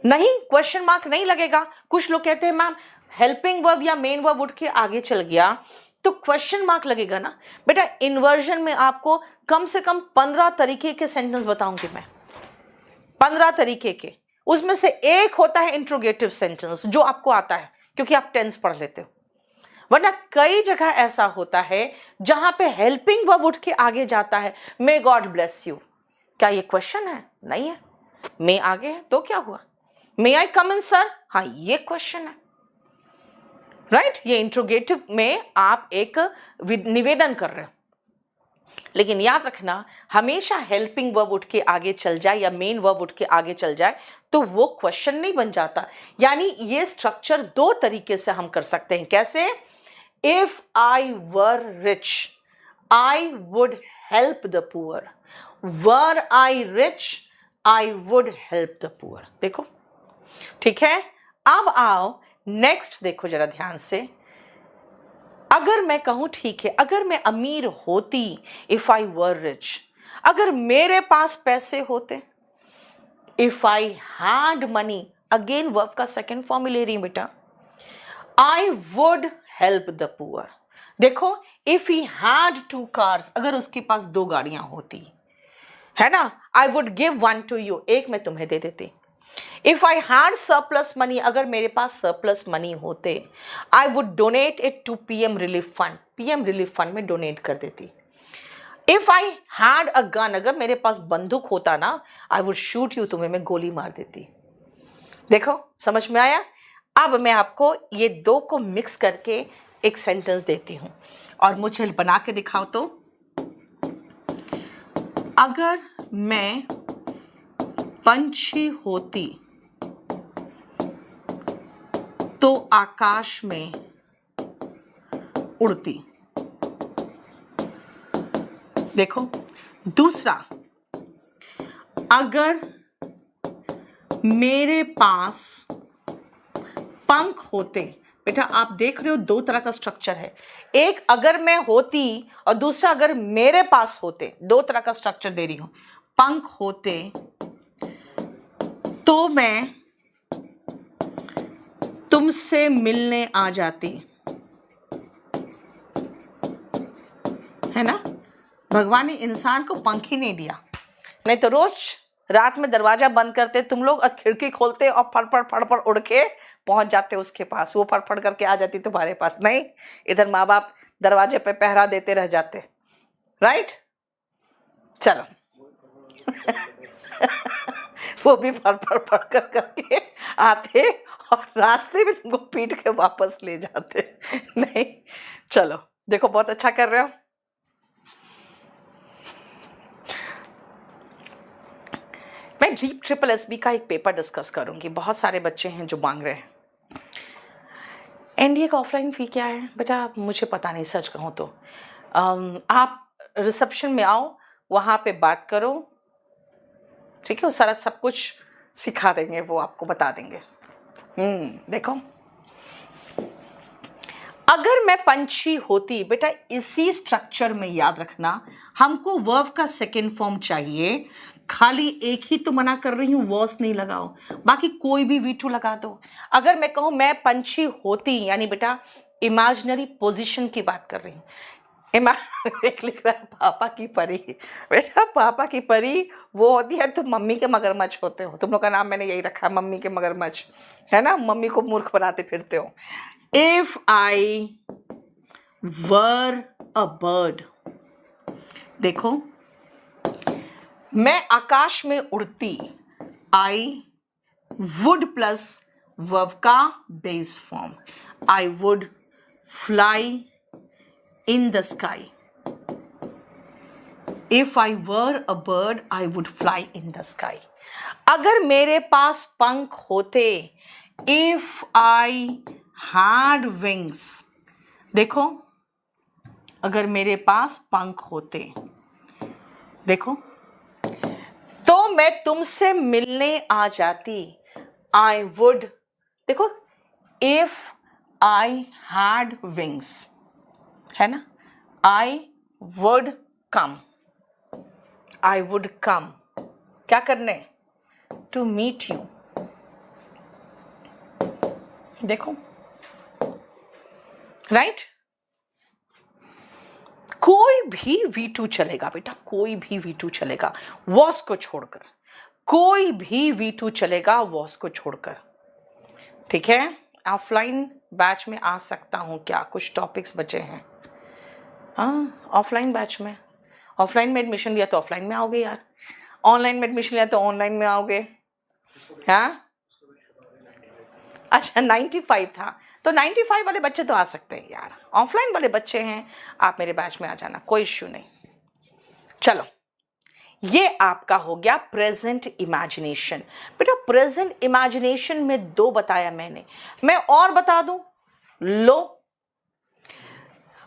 नहीं, क्वेश्चन मार्क नहीं लगेगा। कुछ लोग कहते हैं मैम हेल्पिंग वर्ब या मेन वर्ब उठ के आगे चल गया तो क्वेश्चन मार्क लगेगा ना। बेटा इन्वर्जन में आपको कम से कम 15 तरीके के सेंटेंस बताऊंगी मैं, 15 तरीके के। उसमें से एक होता है इंट्रोगेटिव सेंटेंस, जो आपको आता है क्योंकि आप टेंस पढ़ लेते हो। वरना कई जगह ऐसा होता है जहां पे हेल्पिंग वर्ब उठ के आगे जाता है, मे गॉड ब्लेस यू। क्या ये क्वेश्चन है? नहीं है। मे आगे है तो क्या हुआ? मे आई कम इन सर, हाँ ये क्वेश्चन है, राइट। ये इंट्रोगेटिव में आप एक निवेदन कर रहे हो। लेकिन याद रखना, हमेशा हेल्पिंग वर्ब उठ के आगे चल जाए या मेन वर्ब उठ के आगे चल जाए तो वो क्वेश्चन नहीं बन जाता। यानी ये स्ट्रक्चर दो तरीके से हम कर सकते हैं। कैसे? If I were rich, I would help the poor. Were I rich, I would help the poor. देखो ठीक है। अब आओ नेक्स्ट, देखो जरा ध्यान से। अगर मैं कहूं ठीक है, अगर मैं अमीर होती, इफ आई वर रिच, अगर मेरे पास पैसे होते, if I had money, again verb का सेकेंड फॉर्म ले रही हूं बेटा, I would help the poor. देखो इफ ही हैड 2 कार्स, अगर उसके पास 2 गाड़ियां होती, है ना, I would give 1 to you, एक मैं तुम्हें दे देती। If I had surplus money, अगर मेरे पास सरप्लस मनी होते, I would donate it to PM relief fund, PM relief fund में डोनेट कर देती। If I had a gun, अगर मेरे पास बंदूक होता ना, आई वुड शूट यू, तुम्हें मैं गोली मार देती। देखो समझ में आया। अब मैं आपको ये दो को मिक्स करके एक सेंटेंस देती हूं और मुझे बना के दिखाओ तो। अगर मैं पंछी होती तो आकाश में उड़ती। देखो दूसरा, अगर मेरे पास पंख होते। बेटा आप देख रहे हो 2 तरह का स्ट्रक्चर है, एक अगर मैं होती और दूसरा अगर मेरे पास होते। 2 तरह का स्ट्रक्चर दे रही हूं। पंख होते तो मैं तुमसे मिलने आ जाती, है ना। भगवान ने इंसान को पंख ही नहीं दिया, नहीं तो रोज रात में दरवाजा बंद करते तुम लोग और खिड़की खोलते और फड़ उड़ के पहुंच जाते उसके पास, वो फड़ करके आ जाती तुम्हारे पास। नहीं, इधर माँ बाप दरवाजे पे पहरा देते रह जाते, राइट। चलो वो भी फड़ करके आते और रास्ते में तुमको पीट के वापस ले जाते। नहीं, चलो देखो बहुत अच्छा कर रहे हो। मैं जीप ट्रिपल एसबी का एक पेपर डिस्कस करूंगी, बहुत सारे बच्चे हैं जो मांग रहे हैं। एनडीए का ऑफलाइन फ़ी क्या है बेटा, मुझे पता नहीं सच कहूँ तो। आप रिसेप्शन में आओ, वहाँ पे बात करो, ठीक है, वो सारा सब कुछ सिखा देंगे, वो आपको बता देंगे। देखो, अगर मैं पंछी होती बेटा, इसी स्ट्रक्चर में याद रखना, हमको वर्ब का सेकेंड फॉर्म चाहिए। खाली एक ही तो मना कर रही हूँ, वर्स नहीं लगाओ, बाकी कोई भी V2 लगा दो। अगर मैं कहूँ मैं पंछी होती, यानी बेटा इमेजिनरी पोजीशन की बात कर रही हूँ। एक लिख रहा है पापा की परी। बेटा पापा की परी वो होती है, तुम मम्मी के मगरमच्छ होते हो। तुम लोग का नाम मैंने यही रखा है, मम्मी के मगरमच्छ, है ना, मम्मी को मूर्ख बनाते फिरते हो। If I were a bird, देखो मैं आकाश में उड़ती, आई वुड प्लस वर्ब का base form, I would fly in the sky. If I were a bird I would fly in the sky. अगर मेरे पास पंख होते, इफ आई हैड विंग्स, देखो अगर मेरे पास पंख होते, देखो तो मैं तुमसे मिलने आ जाती, आई वुड, देखो इफ आई हैड विंग्स, है ना, I would come, I would कम, क्या करने, टू मीट यू। देखो राइट, कोई भी V2 चलेगा बेटा, कोई भी V2 चलेगा वॉस को छोड़कर, कोई भी V2 चलेगा वॉस को छोड़कर, ठीक है। ऑफलाइन बैच में आ सकता हूँ क्या, कुछ टॉपिक्स बचे हैं। हाँ, ऑफलाइन बैच में, ऑफलाइन में एडमिशन लिया तो ऑफलाइन में आओगे यार, ऑनलाइन में एडमिशन लिया तो ऑनलाइन में आओगे। हाँ अच्छा 95 था, तो 95 वाले बच्चे तो आ सकते हैं यार, ऑफलाइन वाले बच्चे हैं, आप मेरे बैच में आ जाना, कोई इश्यू नहीं। चलो, ये आपका हो गया प्रेजेंट इमेजिनेशन। बेटा प्रेजेंट इमेजिनेशन में दो बताया मैंने, मैं और बता दूं, लो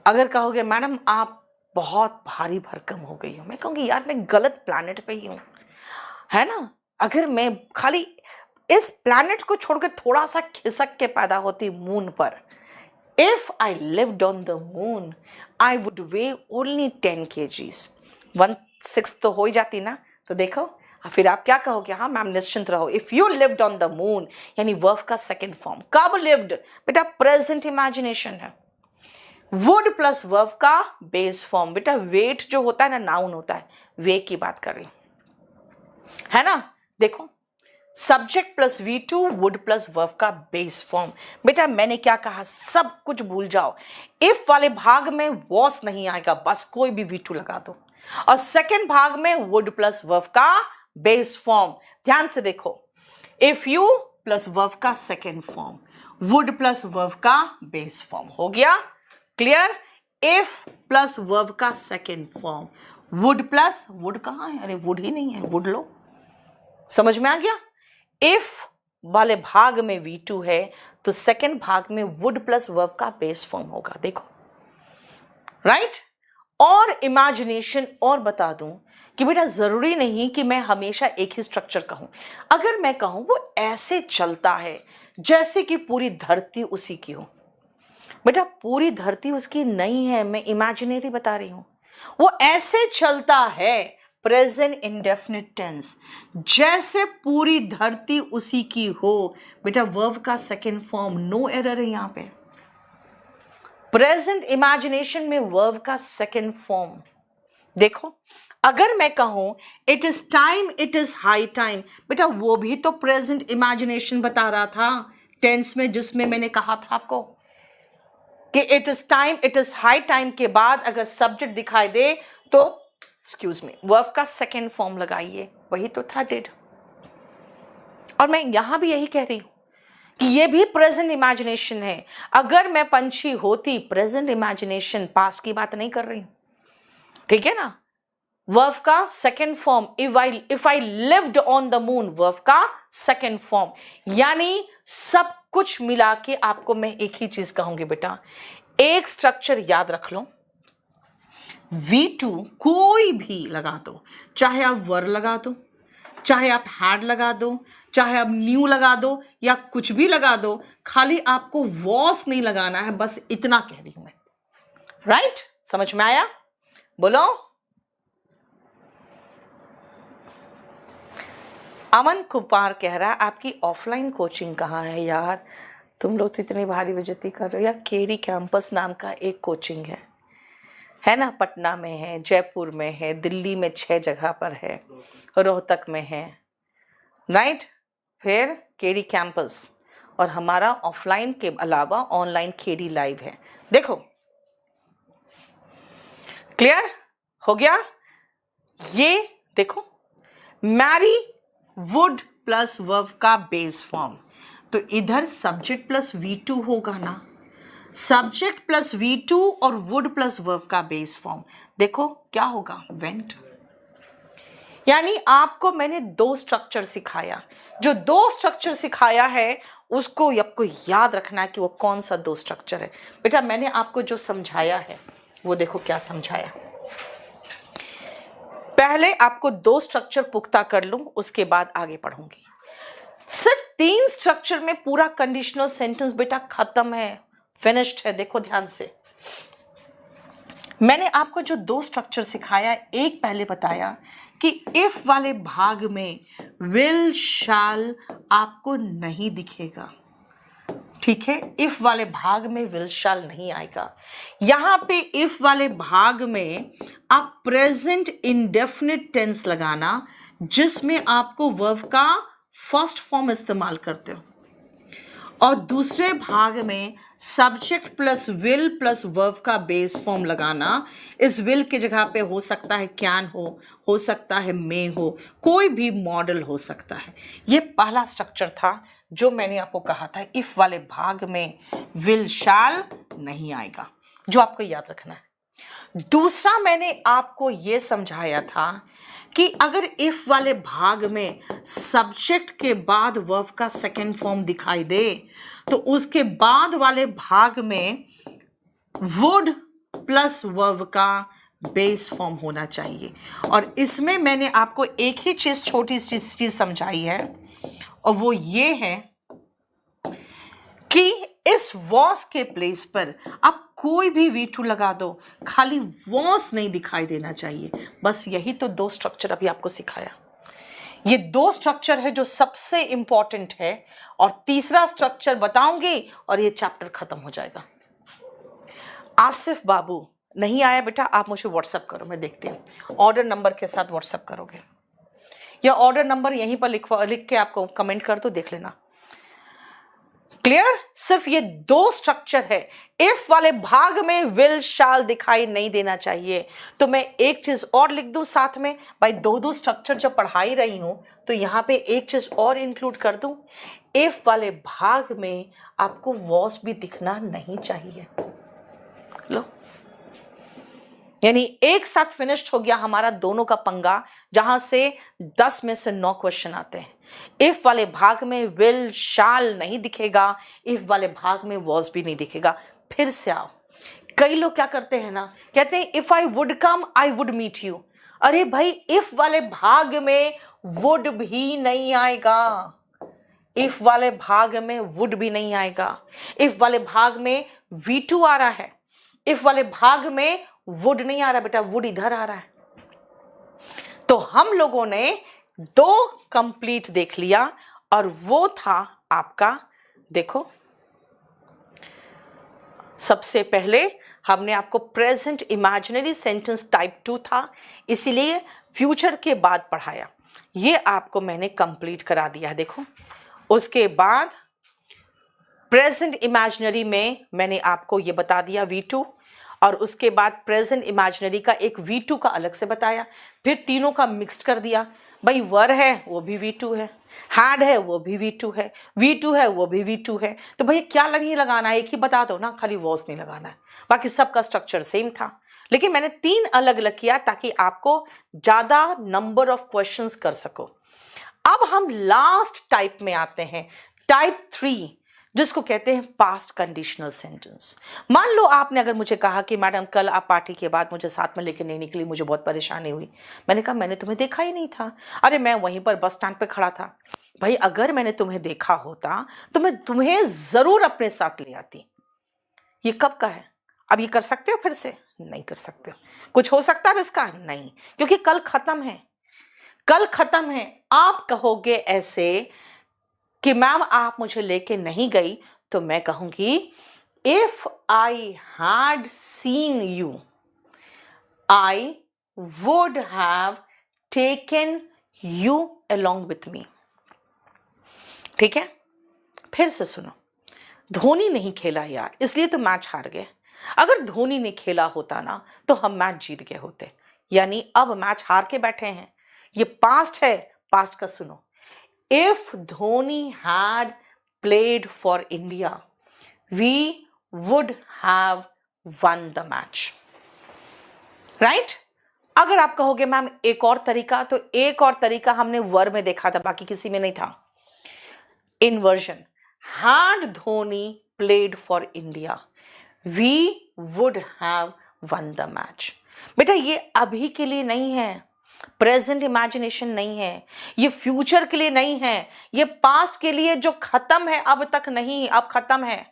अगर कहोगे मैडम आप बहुत भारी भरकम हो गई हो, मैं कहूँगी यार मैं गलत प्लैनेट पे ही हूँ, है ना। अगर मैं खाली इस प्लैनेट को छोड़ के थोड़ा सा खिसक के पैदा होती मून पर, if I lived on the moon I would way only 10 kgs, 1/6 तो हो ही जाती ना। तो देखो फिर आप क्या कहोगे, हाँ मैम निश्चिंत रहो, if you lived on the moon, यानी वर्ब का सेकेंड फॉर्म, कब लिव्ड बेटा, प्रेजेंट इमेजिनेशन है, वुड प्लस वर्ब का बेस फॉर्म, बेटा वेट जो होता है ना नाउन होता है, वे की बात कर रही हूं, है ना। देखो subject plus V2 would plus verb का बेस फॉर्म। बेटा मैंने क्या कहा, सब कुछ भूल जाओ, इफ वाले भाग में वॉस नहीं आएगा, बस कोई भी V2 लगा दो, और सेकेंड भाग में वुड प्लस वर्ब का बेस फॉर्म। ध्यान से देखो, इफ यू प्लस वर्ब का second form, would plus verb का बेस फॉर्म, हो गया क्लियर। इफ प्लस वर्ब का second form, would plus, would कहाँ है, अरे वुड ही नहीं है, वुड लो, समझ में आ गया। इफ वाले भाग में V2 है तो सेकेंड भाग में वुड प्लस वर्ब का बेस फॉर्म होगा, देखो राइट। और इमेजिनेशन और बता दूं कि बेटा जरूरी नहीं कि मैं हमेशा एक ही स्ट्रक्चर कहूं, अगर मैं कहूं वो ऐसे चलता है जैसे कि पूरी धरती उसी की हो, बेटा पूरी धरती उसकी नहीं है, मैं इमेजिनरी बता रही हूं, वो ऐसे चलता है, प्रेजेंट इंडेफिनिट टेंस, जैसे पूरी धरती उसी की हो। बेटा वर्ब का सेकेंड फॉर्म, नो एरर है यहां पे, प्रेजेंट इमेजिनेशन में वर्ब का सेकेंड फॉर्म। देखो अगर मैं कहूं it is time, it is high time, बेटा वो भी तो प्रेजेंट इमेजिनेशन बता रहा था टेंस में, जिसमें मैंने कहा था आपको कि it is time, it is high time के बाद अगर सब्जेक्ट दिखाई दे तो एक्सक्यूज मी वर्ब का सेकेंड फॉर्म लगाइए, वही तो था डिड। और मैं यहां भी यही कह रही हूं कि ये भी प्रेजेंट इमेजिनेशन है। अगर मैं पंछी होती, प्रेजेंट इमेजिनेशन, पास्ट की बात नहीं कर रही हूं, ठीक है ना। वर्ब का second form, if I lived on the moon, verb का सेकेंड फॉर्म। यानी सब कुछ मिला के आपको मैं एक ही चीज कहूंगी बेटा, एक स्ट्रक्चर याद रख लो, V2 कोई भी लगा दो, चाहे आप वर लगा दो, चाहे आप हैड लगा दो, चाहे आप न्यू लगा दो, या कुछ भी लगा दो, खाली आपको वॉस नहीं लगाना है, बस इतना कह रही हूं मैं। राइट? समझ में आया? बोलो। अमन कुमार कह रहा है आपकी ऑफलाइन कोचिंग कहाँ है यार, तुम लोग तो इतनी भारी बेइज्जती कर रहे हो यार। केडी कैंपस नाम का एक कोचिंग है ना, पटना में है, जयपुर में है, दिल्ली में 6 जगह पर है, रोहतक में है, राइट। फिर केडी कैंपस, और हमारा ऑफलाइन के अलावा ऑनलाइन केडी लाइव है। देखो, क्लियर हो गया? ये देखो, मैरी वुड प्लस वर्ब का बेस फॉर्म, तो इधर सब्जेक्ट प्लस V2 होगा ना, सब्जेक्ट प्लस V2 और वुड प्लस वर्ब का बेस फॉर्म। देखो क्या होगा, वेंट। यानी आपको मैंने 2 स्ट्रक्चर सिखाया, जो 2 स्ट्रक्चर सिखाया है उसको आपको याद रखना है कि वो कौन सा 2 स्ट्रक्चर है। बेटा मैंने आपको जो समझाया है वो देखो क्या समझाया। पहले आपको 2 स्ट्रक्चर पुख्ता कर लूं, उसके बाद आगे पढ़ूंगी। सिर्फ 3 स्ट्रक्चर में पूरा कंडीशनल सेंटेंस बेटा खत्म है, फिनिश्ड है। देखो ध्यान से, मैंने आपको जो 2 स्ट्रक्चर सिखाया, एक पहले बताया कि इफ वाले भाग में विल शैल आपको नहीं दिखेगा, ठीक है। इफ वाले भाग में विल शैल नहीं आएगा। यहां पे इफ वाले भाग में आप प्रेजेंट इंडेफिनिट टेंस लगाना, जिसमें आपको वर्ब का फर्स्ट फॉर्म इस्तेमाल करते हो, और दूसरे भाग में subject plus will plus verb का बेस फॉर्म लगाना। इस विल की जगह पे हो सकता है कैन हो सकता है मे हो, कोई भी मॉडल हो सकता है। ये पहला स्ट्रक्चर था जो मैंने आपको कहा था, इफ वाले भाग में विल शैल नहीं आएगा, जो आपको याद रखना है। दूसरा मैंने आपको ये समझाया था कि अगर इफ वाले भाग में सब्जेक्ट के बाद वर्ब का सेकेंड फॉर्म दिखाई दे, तो उसके बाद वाले भाग में वुड प्लस वर्ब का बेस फॉर्म होना चाहिए। और इसमें मैंने आपको एक ही चीज, छोटी सी चीज समझाई है, और वो ये है कि इस वॉस के प्लेस पर आप कोई भी V2 लगा दो, खाली वॉस नहीं दिखाई देना चाहिए। बस यही तो 2 स्ट्रक्चर अभी आपको सिखाया। ये 2 स्ट्रक्चर है जो सबसे इंपॉर्टेंट है, और तीसरा स्ट्रक्चर बताऊंगी और ये चैप्टर खत्म हो जाएगा। आसिफ बाबू नहीं आया बेटा, आप मुझे व्हाट्सएप करो, मैं देखती हूँ। ऑर्डर नंबर के साथ व्हाट्सएप करोगे, या ऑर्डर नंबर यहीं पर लिख के आपको कमेंट कर दो, देख लेना। क्लियर? सिर्फ ये 2 स्ट्रक्चर है। इफ वाले भाग में विल शैल दिखाई नहीं देना चाहिए, तो मैं एक चीज और लिख दूं साथ में, भाई 2 स्ट्रक्चर जब पढ़ा ही रही हूं तो यहां पे एक चीज और इंक्लूड कर दूं, इफ वाले भाग में आपको वॉस भी दिखना नहीं चाहिए। लो, यानी एक साथ फिनिश्ड हो गया हमारा दोनों का पंगा, जहां से 10 में से 9 क्वेश्चन आते हैं। इफ वाले भाग में विल शैल नहीं दिखेगा, इफ वाले भाग में वॉज भी नहीं दिखेगा। फिर से आओ, कई लोग क्या करते हैं ना, कहते हैं if I would come I would meet you. अरे भाई, इफ वाले भाग में वुड भी नहीं आएगा, इफ वाले भाग में वुड भी नहीं आएगा। इफ वाले भाग में V2 आ रहा है, इफ वाले भाग में वुड नहीं आ रहा बेटा, वुड इधर आ रहा है। तो हम लोगों ने 2 कंप्लीट देख लिया, और वो था आपका, देखो सबसे पहले हमने आपको प्रेजेंट इमेजिनरी सेंटेंस टाइप 2 था, इसीलिए फ्यूचर के बाद पढ़ाया। ये आपको मैंने कंप्लीट करा दिया है। देखो, उसके बाद प्रेजेंट इमेजिनरी में मैंने आपको ये बता दिया V2, और उसके बाद प्रेजेंट इमेजिनरी का एक V2 का अलग से बताया, फिर तीनों का मिक्स्ड कर दिया। भाई वर है वो भी V2 है, हैड है वो भी V2 है, V2 है वो भी V2 है, तो भैया क्या नहीं लगाना है, एक ही बता दो ना, खाली वॉज नहीं लगाना है, बाकी सबका स्ट्रक्चर सेम था। लेकिन मैंने 3 अलग अलग किया ताकि आपको ज्यादा नंबर ऑफ क्वेश्चंस कर सको। अब हम लास्ट टाइप में आते हैं, टाइप 3, जिसको कहते हैं पास्ट कंडीशनल सेंटेंस। मान लो आपने अगर मुझे कहा कि मैडम कल आप पार्टी के बाद मुझे साथ में लेके नहीं निकली, मुझे बहुत परेशानी हुई। मैंने कहा मैंने तुम्हें देखा ही नहीं था, अरे मैं वहीं पर बस स्टैंड पे खड़ा था। भाई अगर मैंने तुम्हें देखा होता तो मैं तुम्हें जरूर अपने साथ ले आती। ये कब का है? अब ये कर सकते हो फिर से? नहीं कर सकते हो। कुछ हो सकता है इसका? नहीं, क्योंकि कल खत्म है, कल खत्म है। आप कहोगे ऐसे कि मैम आप मुझे लेके नहीं गई, तो मैं कहूंगी if I had seen you I would have taken you along with me. ठीक है, फिर से सुनो, धोनी नहीं खेला यार, इसलिए तो मैच हार गए। अगर धोनी ने खेला होता ना तो हम मैच जीत गए होते, यानी अब मैच हार के बैठे हैं। ये पास्ट है, पास्ट का सुनो। If Dhoni had played for India, we would have won the match. Right? अगर आप कहोगे मैम एक और तरीका, तो एक और तरीका हमने वर में देखा था, बाकी किसी में नहीं था। Inversion. Had Dhoni played for India, we would have won the match. बेटा ये अभी के लिए नहीं है, प्रेजेंट इमेजिनेशन नहीं है, ये फ्यूचर के लिए नहीं है, ये पास्ट के लिए जो खत्म है, अब तक नहीं, अब खत्म है।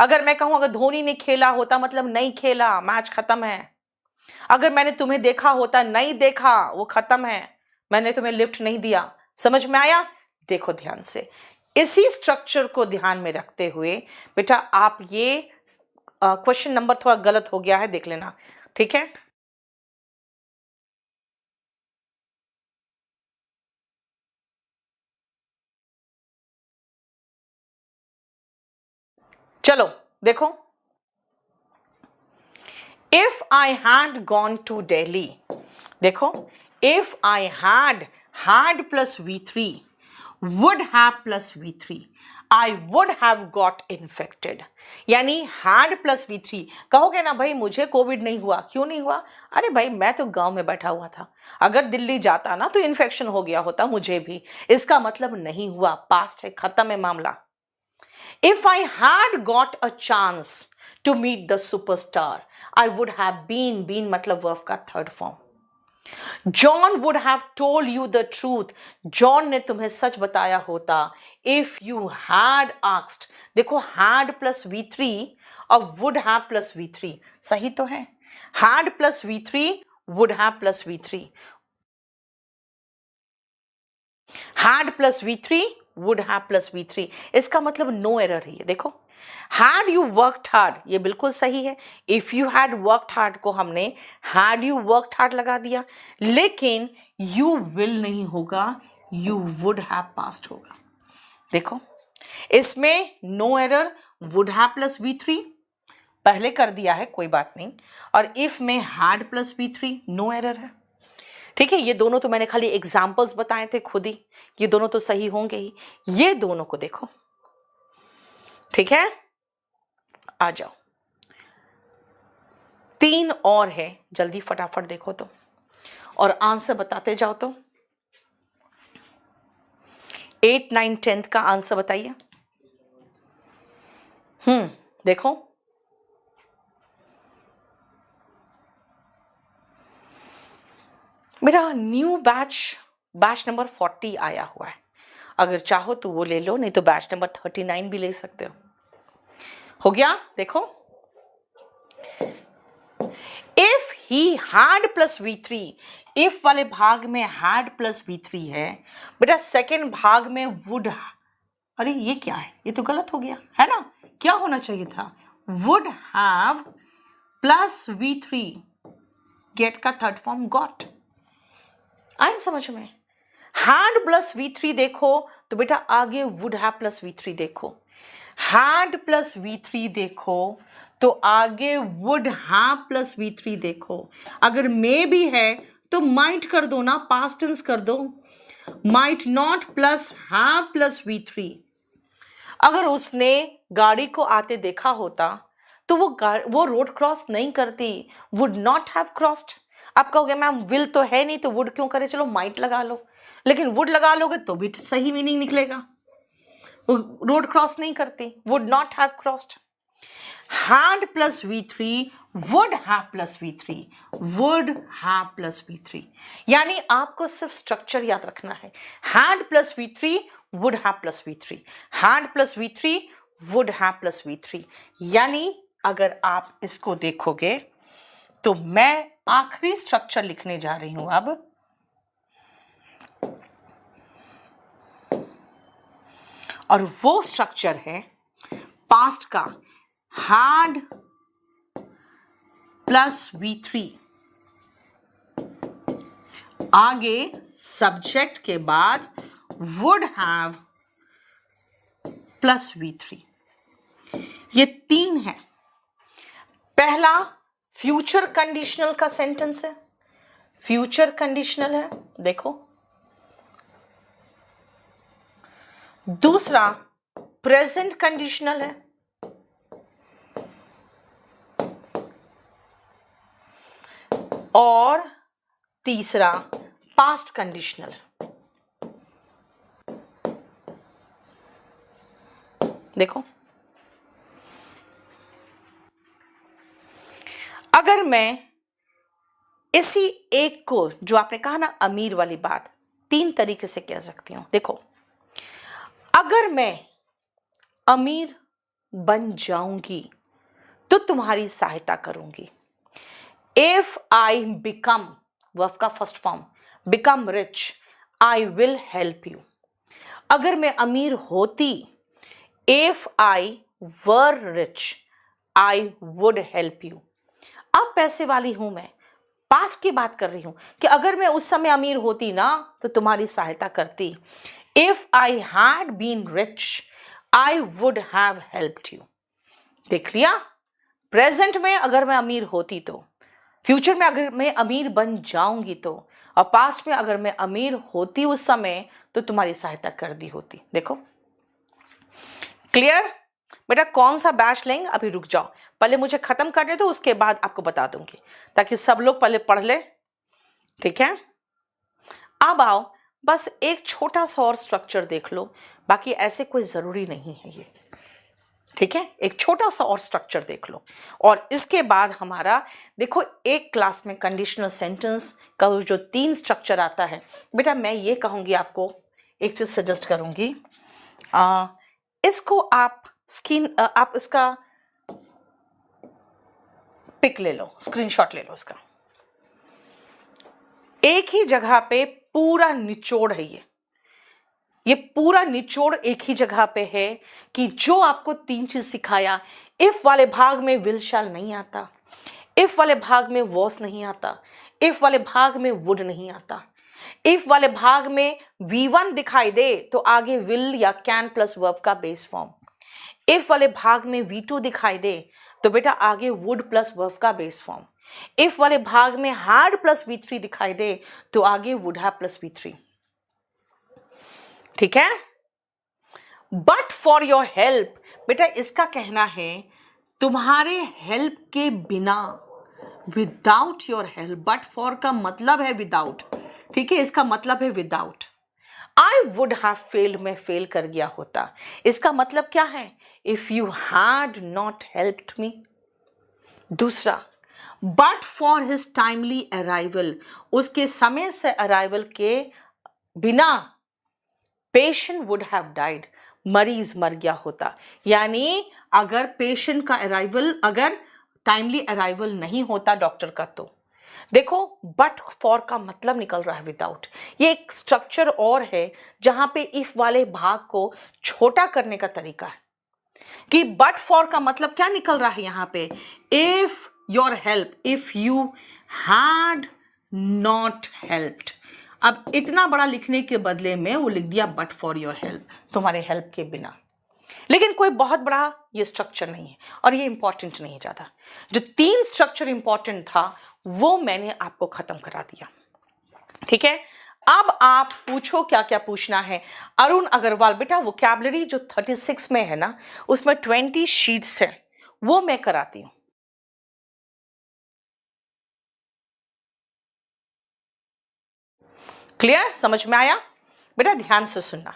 अगर मैं कहूं अगर धोनी ने खेला होता, मतलब नहीं खेला, मैच खत्म है। अगर मैंने तुम्हें देखा होता, नहीं देखा, वो खत्म है। मैंने तुम्हें लिफ्ट नहीं दिया। समझ में आया? देखो ध्यान से, इसी स्ट्रक्चर को ध्यान में रखते हुए बेटा आप ये क्वेश्चन नंबर थोड़ा गलत हो गया है, देख लेना। ठीक है, चलो देखो, if I had gone to Delhi, देखो if I had plus V3 would have plus V3 I would have got infected, यानी हैड प्लस V3। कहोगे ना भाई मुझे कोविड नहीं हुआ, क्यों नहीं हुआ? अरे भाई मैं तो गांव में बैठा हुआ था, अगर दिल्ली जाता ना तो इन्फेक्शन हो गया होता मुझे भी, इसका मतलब नहीं हुआ, पास्ट है, खत्म है मामला। If I had got a chance to meet the superstar, I would have been मतलब verb का third form. John would have told you the truth, John ने तुम्हें सच बताया होता। If you had asked, देखो had plus V3 और would have plus V3 सही तो है, had plus V3 would have plus V3, had plus V3 would have plus V3, इसका मतलब नो एरर ही है। देखो had you worked hard, ये बिल्कुल सही है। if you had worked hard को हमने had you worked hard लगा दिया, लेकिन you will नहीं होगा, you would have passed होगा। देखो इसमें no error, would have plus V3 पहले कर दिया है, कोई बात नहीं, और if में had plus V3 no error है। ठीक है, ये दोनों तो मैंने खाली एग्जाम्पल्स बताए थे खुद ही, ये दोनों तो सही होंगे ही। ये दोनों को देखो, ठीक है, आ जाओ। 3 और है, जल्दी फटाफट देखो तो, और आंसर बताते जाओ तो। 8, 9, 10 का आंसर बताइए। देखो मेरा न्यू बैच नंबर 40 आया हुआ है, अगर चाहो तो वो ले लो, नहीं तो बैच नंबर 39 भी ले सकते हो गया। देखो if he had plus V3, if वाले भाग में हैड प्लस V3 है बेटा, सेकेंड भाग में वुड, अरे ये क्या है, ये तो गलत हो गया है ना, क्या होना चाहिए था, would have plus V3, get का थर्ड फॉर्म गॉट। आए समझ में? हैड प्लस V3 देखो तो बेटा आगे वुड हैव प्लस V3 देखो, हैड प्लस V3 देखो तो आगे वुड हैव प्लस V3 देखो। अगर मे भी है तो माइट कर दो ना, पास्ट टेंस कर दो। Might not plus have plus V3। अगर उसने गाड़ी को आते देखा होता तो वो रोड क्रॉस नहीं करती, वुड नॉट हैव क्रॉस्ड। आप कहोगे मैम विल तो है नहीं तो वुड क्यों करे, चलो माइट लगा लो, लेकिन वुड लगा लोगे तो भी सही मीनिंग निकलेगा, रोड क्रॉस नहीं करती, would not have crossed. had plus V3 would have plus V3 would have plus V3। यानी आपको सिर्फ स्ट्रक्चर याद रखना है, had plus V3 would have plus V3, had plus V3 would have plus V3। यानी अगर आप इसको देखोगे तो मैं आखिरी स्ट्रक्चर लिखने जा रही हूं अब, और वो स्ट्रक्चर है पास्ट का had प्लस V3, आगे सब्जेक्ट के बाद would have प्लस V3। ये तीन है। पहला फ्यूचर कंडीशनल का सेंटेंस है, फ्यूचर कंडीशनल है, देखो। दूसरा प्रेजेंट कंडीशनल है, और तीसरा पास्ट कंडीशनल। देखो, अगर मैं इसी एक को, जो आपने कहा ना अमीर वाली बात, तीन तरीके से कह सकती हूं। देखो, अगर मैं अमीर बन जाऊंगी तो तुम्हारी सहायता करूंगी। If I become, वर्ब का first form, become rich, I will help you। अगर मैं अमीर होती, if I were rich, I would help you। अब पैसे वाली हूं मैं, पास्ट की बात कर रही हूं कि अगर मैं उस समय अमीर होती ना तो तुम्हारी सहायता करती। If I had been rich, I would have helped you। देख लिया, प्रेजेंट में अगर मैं अमीर होती तो, फ्यूचर में अगर मैं अमीर बन जाऊंगी तो, और पास्ट में अगर मैं अमीर होती उस समय तो तुम्हारी सहायता कर दी होती। देखो, क्लियर? बेटा कौन सा बैच लेंगे अभी रुक जाओ, पहले मुझे खत्म करने दो, उसके बाद आपको बता दूंगी, ताकि सब लोग पहले पढ़ ले, ठीक है? अब आओ, बस एक छोटा सा और स्ट्रक्चर देख लो, बाकी ऐसे कोई जरूरी नहीं है ये, ठीक है? एक छोटा सा और स्ट्रक्चर देख लो, और इसके बाद हमारा देखो, एक क्लास में कंडीशनल सेंटेंस का जो तीन स्ट्रक्चर आता है, बेटा मैं ये कहूंगी आपको, एक चीज सजेस्ट करूंगी, इसको आप इसका पिक ले लो, स्क्रीनशॉट ले लो इसका। एक ही जगह पे पूरा निचोड़ है ये पूरा निचोड़ एक ही जगह पे है कि जो आपको तीन चीज सिखाया, इफ वाले भाग में विल शैल नहीं आता, इफ वाले भाग में वॉस नहीं आता, इफ वाले भाग में वुड नहीं आता, इफ वाले भाग में V1 दिखाई दे तो आगे विल या कैन प्लस वर्ब का बेस फॉर्म, इफ वाले भाग में V2 दिखाई दे तो बेटा आगे वुड प्लस वर्ब का बेस फॉर्म, इफ वाले भाग में हैड प्लस V3 दिखाई दे तो आगे वुड हैव प्लस V3, ठीक है? बट फॉर योर हेल्प, बेटा इसका कहना है तुम्हारे हेल्प के बिना, without your help, but for का मतलब है विदाउट, ठीक है? इसका मतलब है without. I would have failed, मैं फेल कर गया होता, इसका मतलब क्या है? If you had not helped me. दूसरा, but for his timely arrival, उसके समय से अराइवल के बिना पेशेंट वुड हैव डाइड, मरीज मर गया होता। यानी अगर पेशेंट का अराइवल, अगर टाइमली अराइवल नहीं होता डॉक्टर का, तो देखो बट फॉर का मतलब निकल रहा है विदाउट। ये एक स्ट्रक्चर और है जहां पे इफ वाले भाग को छोटा करने का तरीका है कि बट फॉर का मतलब क्या निकल रहा है यहाँ पे, if your help, if you had not helped. अब इतना बड़ा लिखने के बदले में वो लिख दिया बट फॉर योर हेल्प, तुम्हारे हेल्प के बिना। लेकिन कोई बहुत बड़ा ये स्ट्रक्चर नहीं है और ये इंपॉर्टेंट नहीं है ज़्यादा। जो तीन स्ट्रक्चर इंपॉर्टेंट था वो मैंने आपको ख़त्म करा दिया, ठीक है? अब आप पूछो क्या क्या पूछना है। अरुण अग्रवाल, बेटा वोकैबुलरी जो 36 में है ना, उसमें 20 शीट्स है, वो मैं कराती हूँ। क्लियर, समझ में आया? बेटा ध्यान से सुनना,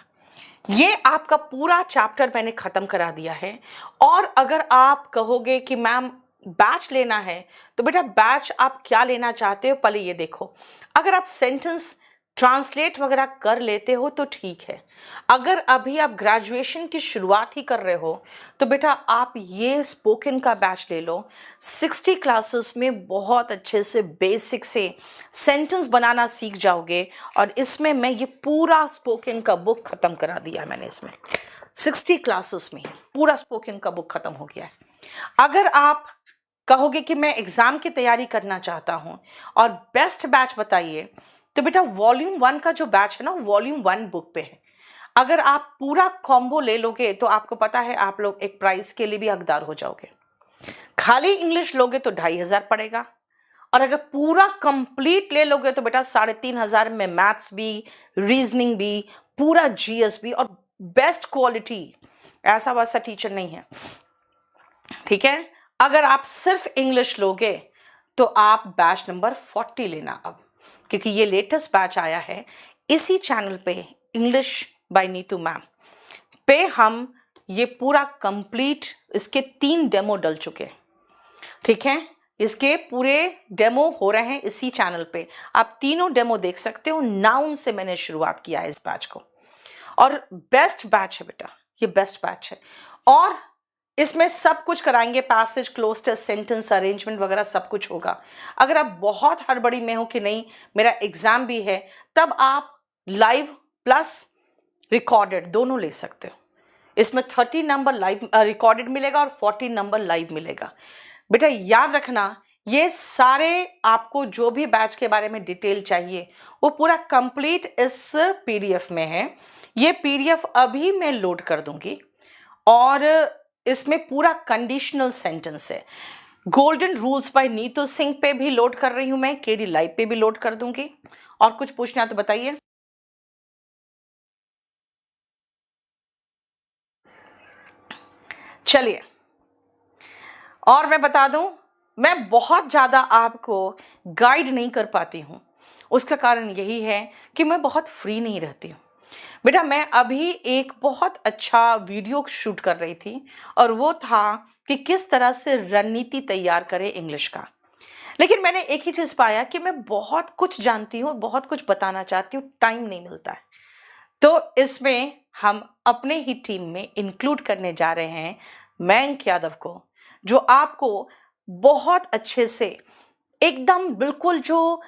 ये आपका पूरा चैप्टर मैंने खत्म करा दिया है। और अगर आप कहोगे कि मैम बैच लेना है, तो बेटा बैच आप क्या लेना चाहते हो पहले ये देखो। अगर आप सेंटेंस ट्रांसलेट वगैरह कर लेते हो तो ठीक है। अगर अभी आप ग्रेजुएशन की शुरुआत ही कर रहे हो तो बेटा आप ये स्पोकन का बैच ले लो। 60 क्लासेस में बहुत अच्छे से बेसिक से सेंटेंस बनाना सीख जाओगे। और इसमें मैं ये पूरा स्पोकन का बुक खत्म करा दिया है मैंने। इसमें 60 क्लासेस में पूरा स्पोकन का बुक खत्म हो गया है। अगर आप कहोगे कि मैं एग्जाम की तैयारी करना चाहता हूं और बेस्ट बैच बताइए, तो बेटा वॉल्यूम 1 का जो बैच है ना, वॉल्यूम 1 बुक पे है। अगर आप पूरा कॉम्बो ले लोगे तो आपको पता है आप लोग एक प्राइस के लिए भी हकदार हो जाओगे। खाली इंग्लिश लोगे तो 2,500 पड़ेगा, और अगर पूरा कंप्लीट ले लोगे तो बेटा 3,500 में मैथ्स भी, रीजनिंग भी, पूरा जीएस भी, और बेस्ट क्वालिटी। ऐसा वैसा टीचर नहीं है, ठीक है। अगर आप सिर्फ इंग्लिश लोगे तो आप बैच नंबर 40 लेना अब, क्योंकि ये लेटेस्ट बैच आया है इसी चैनल पे, इंग्लिश बाय नीतू मैम पे। हम ये पूरा कंप्लीट, इसके 3 डेमो डल चुके, ठीक है। इसके पूरे डेमो हो रहे हैं इसी चैनल पे, आप तीनों डेमो देख सकते हो। नाउन से मैंने शुरुआत किया है इस बैच को, और बेस्ट बैच है बेटा, ये बेस्ट बैच है। और इसमें सब कुछ कराएंगे, passage, cloze test, sentence arrangement वगैरह सब कुछ होगा। अगर आप बहुत हड़बड़ी में हो कि नहीं मेरा एग्जाम भी है, तब आप लाइव प्लस रिकॉर्डेड दोनों ले सकते हो। इसमें 30 नंबर लाइव रिकॉर्डेड मिलेगा और 40 नंबर लाइव मिलेगा। बेटा याद रखना, ये सारे आपको जो भी बैच के बारे में डिटेल चाहिए वो पूरा कंप्लीट इस पीडीएफ में है। ये पीडीएफ अभी मैं लोड कर दूंगी, और इसमें पूरा कंडीशनल सेंटेंस है। Golden rules by Neetu Singh पे भी लोड कर रही हूं मैं, केडी लाइव पे भी लोड कर दूंगी। और कुछ पूछना है तो बताइए। चलिए, और मैं बता दूं, मैं बहुत ज़्यादा आपको गाइड नहीं कर पाती हूँ। उसका कारण यही है कि मैं बहुत फ्री नहीं रहती हूँ। बेटा मैं अभी एक बहुत अच्छा वीडियो शूट कर रही थी, और वो था कि किस तरह से रणनीति तैयार करें इंग्लिश का। लेकिन मैंने एक ही चीज़ पाया कि मैं बहुत कुछ जानती हूँ, बहुत कुछ बताना चाहती हूँ, टाइम नहीं मिलता है। तो इसमें हम अपने ही टीम में इंक्लूड करने जा रहे हैं मयंक यादव को, जो आपको बहुत अच्छे से एकदम बिल्कुल जो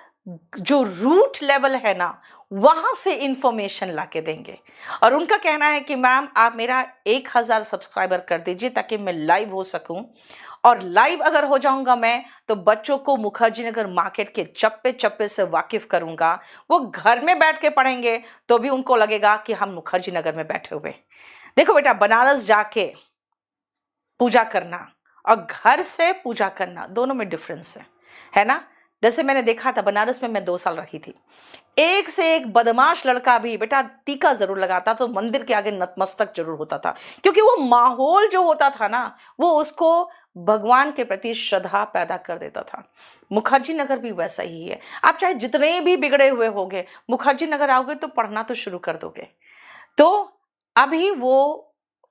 जो रूट लेवल है ना, वहां से इंफॉर्मेशन लाके देंगे। और उनका कहना है कि मैम आप मेरा 1,000 सब्सक्राइबर कर दीजिए ताकि मैं लाइव हो सकूं, और लाइव अगर हो जाऊंगा मैं तो बच्चों को मुखर्जी नगर मार्केट के चप्पे चप्पे से वाकिफ करूंगा। वो घर में बैठ के पढ़ेंगे तो भी उनको लगेगा कि हम मुखर्जी नगर में बैठे हुए। देखो बेटा, बनारस जाके पूजा करना और घर से पूजा करना दोनों में डिफरेंस है ना। जैसे मैंने देखा था, बनारस में मैं 2 साल रही थी, एक से एक बदमाश लड़का भी बेटा टीका जरूर लगाता तो मंदिर के आगे नतमस्तक जरूर होता था, क्योंकि वो माहौल जो होता था ना, वो उसको भगवान के प्रति श्रद्धा पैदा कर देता था। मुखर्जी नगर भी वैसा ही है। आप चाहे जितने भी बिगड़े हुए होगे, मुखर्जी नगर आओगे तो पढ़ना तो शुरू कर दोगे। तो अभी वो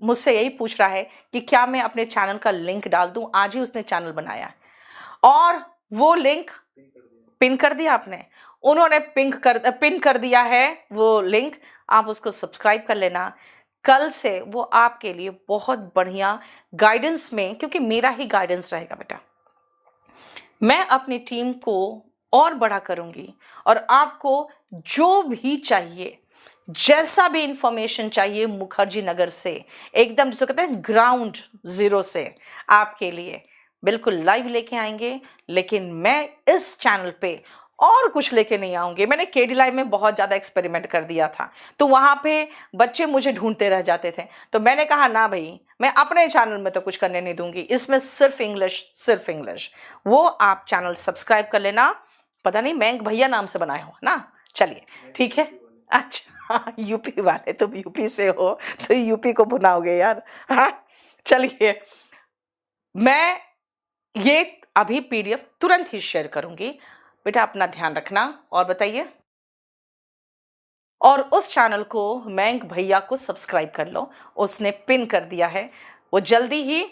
मुझसे यही पूछ रहा है कि क्या मैं अपने चैनल का लिंक डाल दूं। आज ही उसने चैनल बनाया है, और वो लिंक पिन कर दिया आपने, उन्होंने पिन कर दिया है वो लिंक। आप उसको सब्सक्राइब कर लेना। कल से वो आपके लिए बहुत बढ़िया गाइडेंस में, क्योंकि मेरा ही गाइडेंस रहेगा बेटा, मैं अपनी टीम को और बड़ा करूंगी, और आपको जो भी चाहिए, जैसा भी इंफॉर्मेशन चाहिए मुखर्जी नगर से, एकदम जिसको कहते हैं ग्राउंड जीरो से, आपके लिए बिल्कुल लाइव लेके आएंगे। लेकिन मैं इस चैनल पे और कुछ लेके नहीं आऊंगी। मैंने केडी लाइव में बहुत ज़्यादा एक्सपेरिमेंट कर दिया था, तो वहाँ पे बच्चे मुझे ढूंढते रह जाते थे। तो मैंने कहा ना भाई, मैं अपने चैनल में तो कुछ करने नहीं दूंगी, इसमें सिर्फ इंग्लिश, सिर्फ इंग्लिश। वो आप चैनल सब्सक्राइब कर लेना। पता नहीं मयंक भैया नाम से बनाए हो ना, चलिए ठीक है। अच्छा यूपी वाले, तुम यूपी से हो तो यूपी को भुनाओगे यार। हाँ चलिए, मैं ये अभी पीडीएफ तुरंत ही शेयर करूंगी। बेटा अपना ध्यान रखना और बताइए, और उस चैनल को मयंक भैया को सब्सक्राइब कर लो, उसने पिन कर दिया है। वो जल्दी ही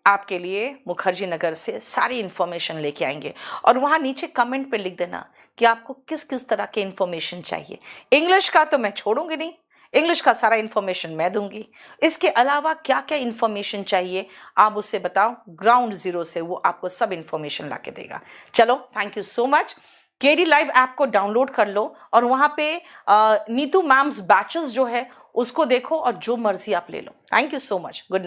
आपके लिए मुखर्जी नगर से सारी इंफॉर्मेशन लेके आएंगे। और वहाँ नीचे कमेंट पे लिख देना कि आपको किस किस तरह के इंफॉर्मेशन चाहिए। इंग्लिश का तो मैं छोड़ूंगी नहीं, इंग्लिश का सारा इंफॉर्मेशन मैं दूंगी। इसके अलावा क्या क्या इंफॉर्मेशन चाहिए आप उसे बताओ, ग्राउंड जीरो से वो आपको सब इंफॉर्मेशन ला के देगा। चलो thank you so much. KD live app को डाउनलोड कर लो और वहाँ पे नीतू मैम्स बैचेस जो है उसको देखो और जो मर्जी आप ले लो। Thank you so much, good night.